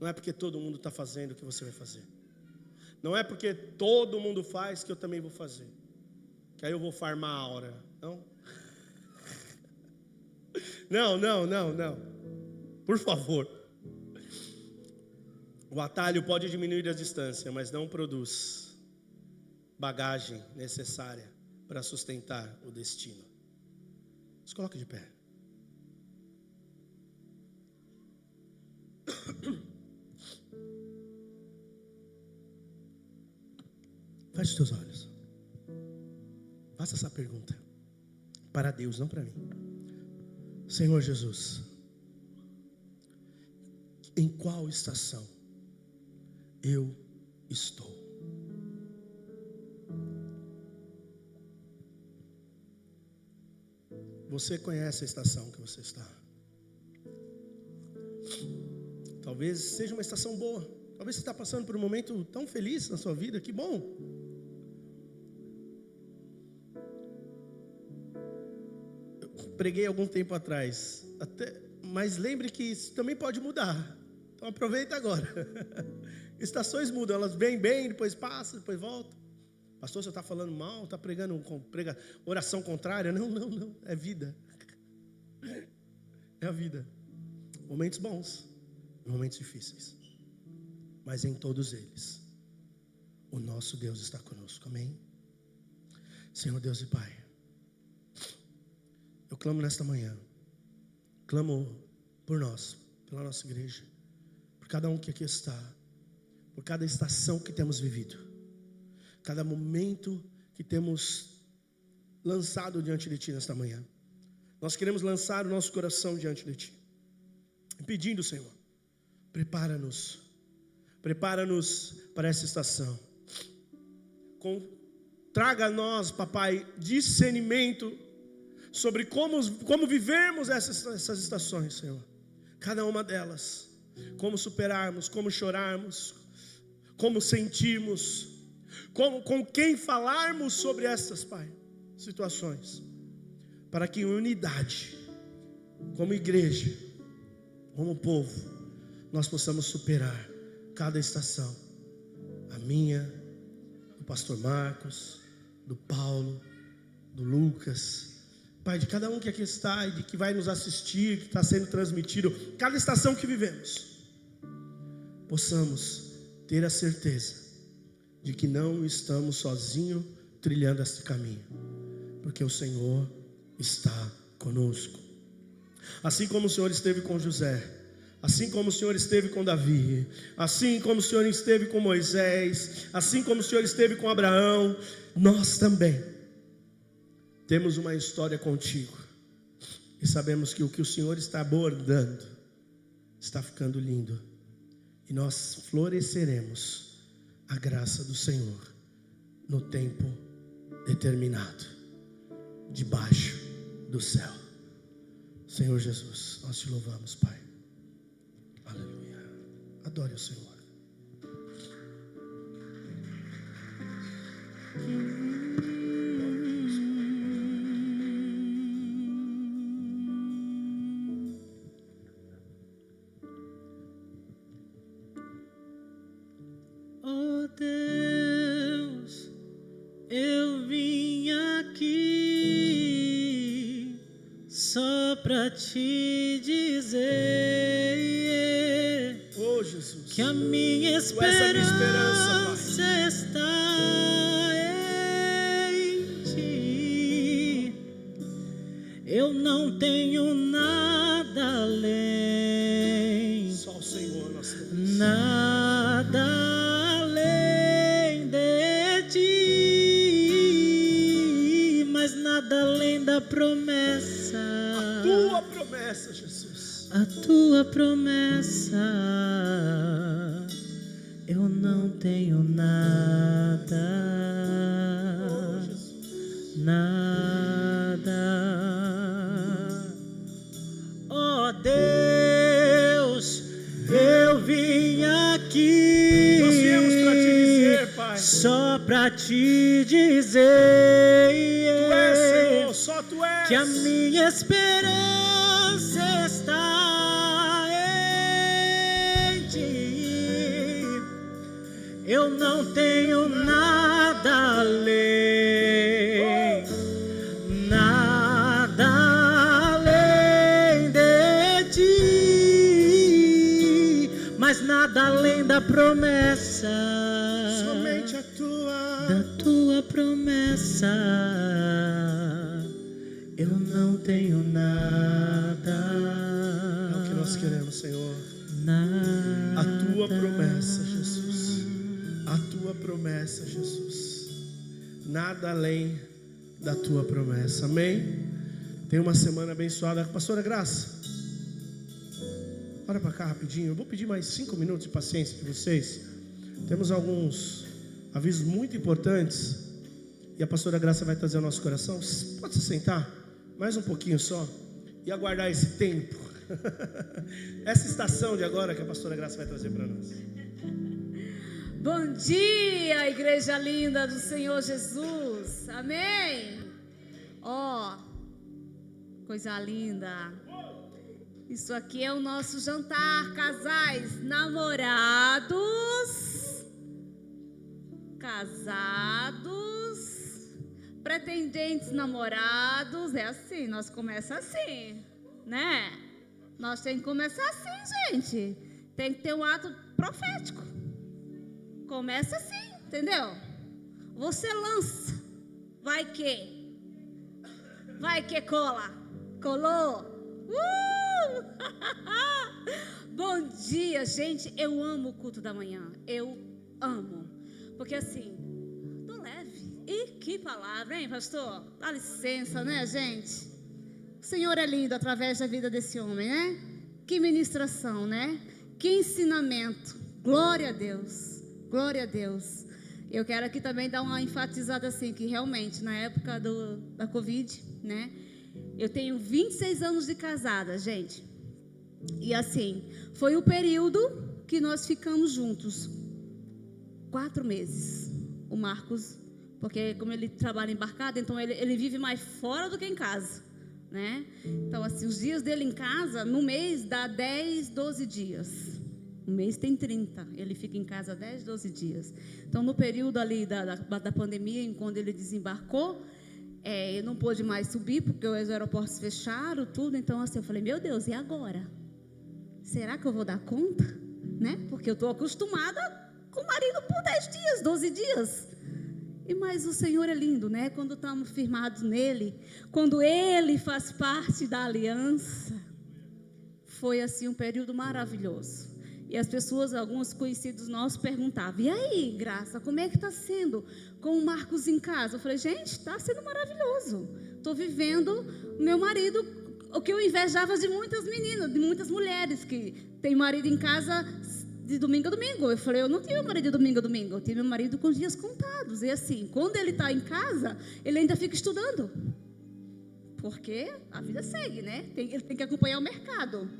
Não é porque todo mundo está fazendo que você vai fazer. Não é porque todo mundo faz que eu também vou fazer. Que aí eu vou farmar a hora. Não. Por favor. O atalho pode diminuir a distância, mas não produz bagagem necessária para sustentar o destino. Se coloque de pé. Feche os teus olhos. Faça essa pergunta para Deus, não para mim. Senhor Jesus, em qual estação eu estou? Você conhece a estação que você está. Talvez seja uma estação boa. Talvez você está passando por um momento tão feliz na sua vida. Que bom. Eu preguei algum tempo atrás. Até Mas lembre que isso também pode mudar. Então aproveita agora. Estações mudam, elas vêm bem, depois passa, depois volta. Pastor, você está falando mal, está pregando oração contrária? Não, é vida. É a vida. Momentos bons, momentos difíceis. Mas em todos eles, o nosso Deus está conosco, amém? Senhor Deus e Pai, eu clamo nesta manhã, clamo por nós, pela nossa igreja, por cada um que aqui está, por cada estação que temos vivido, cada momento que temos lançado diante de Ti nesta manhã. Nós queremos lançar o nosso coração diante de Ti, pedindo, Senhor, prepara-nos para essa estação. Traga a nós, papai, discernimento sobre como vivermos essas estações, Senhor. Cada uma delas, como superarmos, como chorarmos, como sentirmos, com quem falarmos sobre essas, Pai, situações, para que em unidade, como igreja, como povo, nós possamos superar cada estação, a minha, do pastor Marcos, do Paulo, do Lucas, Pai, de cada um que aqui está e de que vai nos assistir, que está sendo transmitido, cada estação que vivemos, possamos ter a certeza de que não estamos sozinhos trilhando este caminho, porque o Senhor está conosco. Assim como o Senhor esteve com José, assim como o Senhor esteve com Davi, assim como o Senhor esteve com Moisés, assim como o Senhor esteve com Abraão, nós também temos uma história contigo, e sabemos que o que o Senhor está abordando está ficando lindo, e nós floresceremos a graça do Senhor no tempo determinado, debaixo do céu. Senhor Jesus, nós te louvamos, Pai. Aleluia. Adore o Senhor. Oh Deus, eu vim aqui só pra te dizer, Oh Jesus, que a minha Tu és a minha esperança, esperança está em Ti. Eu não tenho nada além, só o Senhor nós temos. nada além de Ti, mas nada além da promessa, Tua promessa, Jesus. a Tua promessa. Eu não tenho nada, Oh Jesus. nada. Oh Deus, eu vim aqui Nós viemos para te dizer, Pai, só pra te dizer, Tu és, Senhor, só Tu és. que a minha esperança está em Ti. Eu não tenho nada além, nada além de Ti, mas nada além da promessa, Somente a da Tua. Tua promessa. Eu não tenho nada, É o que nós queremos, Senhor. nada. A Tua promessa, Jesus. A Tua promessa, Jesus. Nada além da Tua promessa. Amém? Tenha uma semana abençoada. Pastora Graça, olha para cá rapidinho. Eu vou pedir mais 5 minutos de paciência de vocês. Temos alguns avisos muito importantes, e a pastora Graça vai trazer ao nosso coração. Pode se sentar mais um pouquinho só e aguardar esse tempo. Essa estação de agora que a pastora Graça vai trazer para nós. Bom dia, igreja linda do Senhor Jesus. Amém. Ó, coisa linda. Isso aqui é o nosso jantar, casais, namorados, casados, pretendentes namorados. É assim, nós começamos assim, né? Nós temos que começar assim, gente. Tem que ter um ato profético. Começa assim, entendeu? Você lança. Vai que cola. Colou. Bom dia, gente. Eu amo o culto da manhã. Eu amo. Porque assim, tô leve. E que palavra, hein, pastor? Dá licença, né, gente? O Senhor é lindo através da vida desse homem, né? Que ministração, né? Que ensinamento. Glória a Deus. Glória a Deus. Eu quero aqui também dar uma enfatizada assim, que realmente, na época da Covid, né? Eu tenho 26 anos de casada, gente. E assim, foi o período que nós ficamos juntos. 4 meses. O Marcos, porque como ele trabalha embarcado, então ele vive mais fora do que em casa, né? Então assim, os dias dele em casa, no mês dá 10, 12 dias. Um mês tem 30, ele fica em casa 10, 12 dias. Então, no período ali da pandemia, quando ele desembarcou, ele não pôde mais subir, porque os aeroportos fecharam, tudo. Então, assim, eu falei, meu Deus, e agora? Será que eu vou dar conta? Né? Porque eu estou acostumada com o marido por 10 dias, 12 dias. Mas o Senhor é lindo, né? Quando estamos firmados nele, quando Ele faz parte da aliança, foi, assim, um período maravilhoso. E as pessoas, alguns conhecidos nossos, perguntavam, e aí, Graça, como é que está sendo com o Marcos em casa? Eu falei, gente, está sendo maravilhoso. Estou vivendo o meu marido, o que eu invejava de muitas meninas, de muitas mulheres, que tem marido em casa de domingo a domingo. Eu falei, eu não tive marido de domingo a domingo, eu tive meu marido com os dias contados. E assim, quando ele está em casa, ele ainda fica estudando. Porque a vida segue, né? Ele tem que acompanhar o mercado.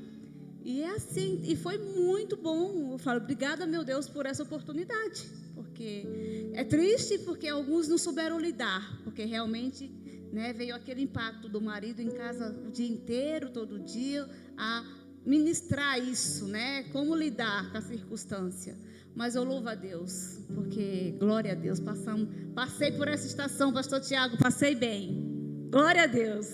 E é assim, e foi muito bom. Eu falo, obrigada, meu Deus, por essa oportunidade. Porque é triste, porque alguns não souberam lidar. Porque realmente, né, veio aquele impacto do marido em casa o dia inteiro, todo dia, a ministrar isso, né? Como lidar com a circunstância. Mas eu louvo a Deus, porque, glória a Deus, passei por essa estação, pastor Tiago, passei bem. Glória a Deus.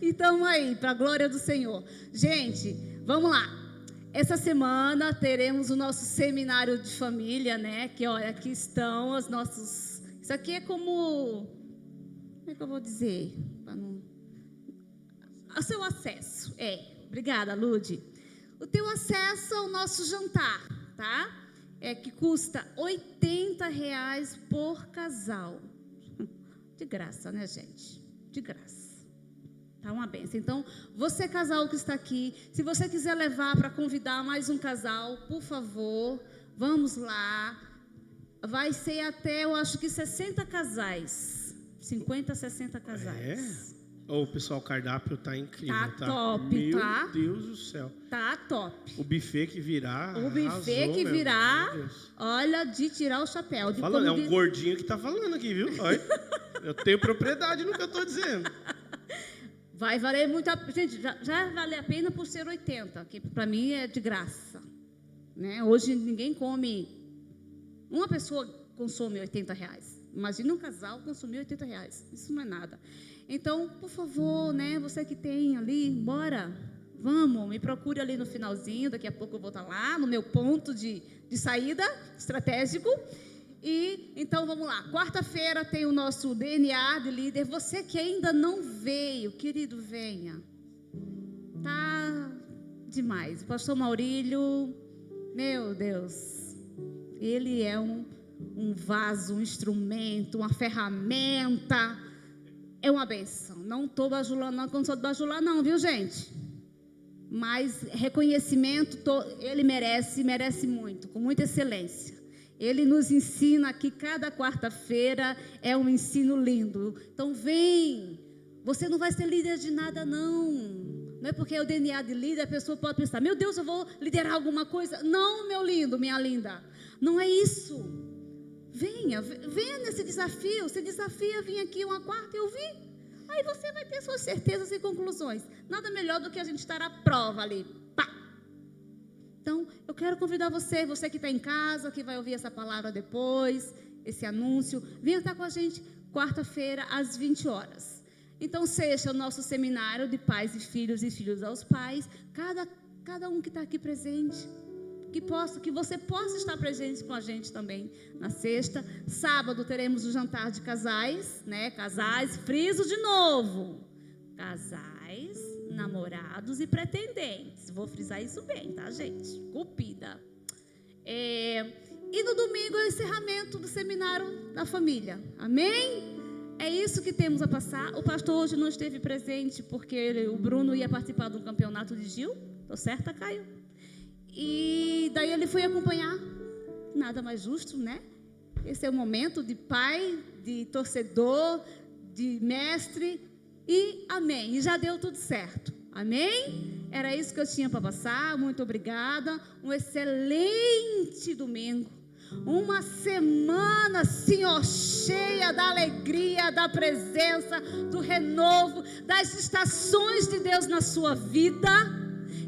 Então, aí, para a glória do Senhor. Gente, vamos lá. Essa semana teremos o nosso seminário de família, né? Que, olha, aqui estão os nossos... Isso aqui é como... Como é que eu vou dizer? O seu acesso. Obrigada, Lude. O teu acesso ao nosso jantar, tá? Que custa R$80 por casal. De graça, né, gente? De graça. Tá uma bênção. Então, você casal que está aqui, se você quiser levar para convidar mais um casal, por favor, vamos lá. Vai ser até, eu acho que 60 casais. 50, 60 casais. O pessoal, o cardápio tá incrível, tá? Top, Meu tá? Meu Deus do céu. Tá top. O buffet que virá. O buffet que virá, olha, de tirar o chapéu. Falando, é um gordinho que tá falando aqui, viu? Olha, eu tenho propriedade no que eu tô dizendo. Vai valer muito a pena. Gente, já vale a pena por ser 80, que para mim é de graça. Né? Hoje ninguém come. Uma pessoa consome R$80. Imagina um casal consumir R$80. Isso não é nada. Então, por favor, né? Você que tem ali, bora. Vamos, me procure ali no finalzinho. Daqui a pouco eu vou estar lá, no meu ponto de saída estratégico. E então vamos lá, quarta-feira tem o nosso DNA de líder. Você que ainda não veio, querido, venha. Tá demais. O pastor Maurílio, meu Deus, ele é um vaso, um instrumento, uma ferramenta. É uma bênção. Não estou bajulando, não sou de bajular, não, viu, gente? Mas reconhecimento ele merece muito, com muita excelência. Ele nos ensina que cada quarta-feira é um ensino lindo. Então, vem. Você não vai ser líder de nada, não. Não é porque é o DNA de líder, a pessoa pode pensar, meu Deus, eu vou liderar alguma coisa. Não, meu lindo, minha linda. Não é isso. Venha nesse desafio. Se desafia, vim aqui uma quarta e eu vi. Aí você vai ter suas certezas e conclusões. Nada melhor do que a gente estar à prova ali. Pá! Então, eu quero convidar você que está em casa, que vai ouvir essa palavra depois, esse anúncio, venha estar com a gente quarta-feira às 20 horas. Então, seja o nosso seminário de pais e filhos aos pais, cada um que está aqui presente, que você possa estar presente com a gente também na sexta. Sábado teremos o jantar de casais, né? Casais, friso de novo. Casais, namorados e pretendentes. Vou frisar isso bem, tá, gente? Cupida. E no domingo é o encerramento do seminário da família. Amém? É isso que temos a passar. O pastor hoje não esteve presente porque o Bruno ia participar do campeonato de Gil. Tô certa, Caio? E daí ele foi acompanhar. Nada mais justo, né? Esse é o momento de pai, de torcedor, de mestre. E amém. E já deu tudo certo. Amém? Era isso que eu tinha para passar. Muito obrigada. Um excelente domingo. Uma semana, assim, ó, cheia da alegria, da presença, do renovo, das estações de Deus na sua vida.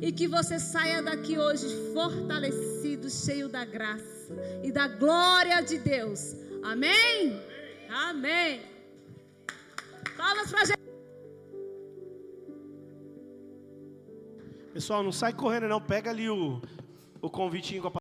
E que você saia daqui hoje fortalecido, cheio da graça e da glória de Deus. Amém? Amém. Palmas pra gente. Pessoal, não sai correndo não, pega ali o convitinho com a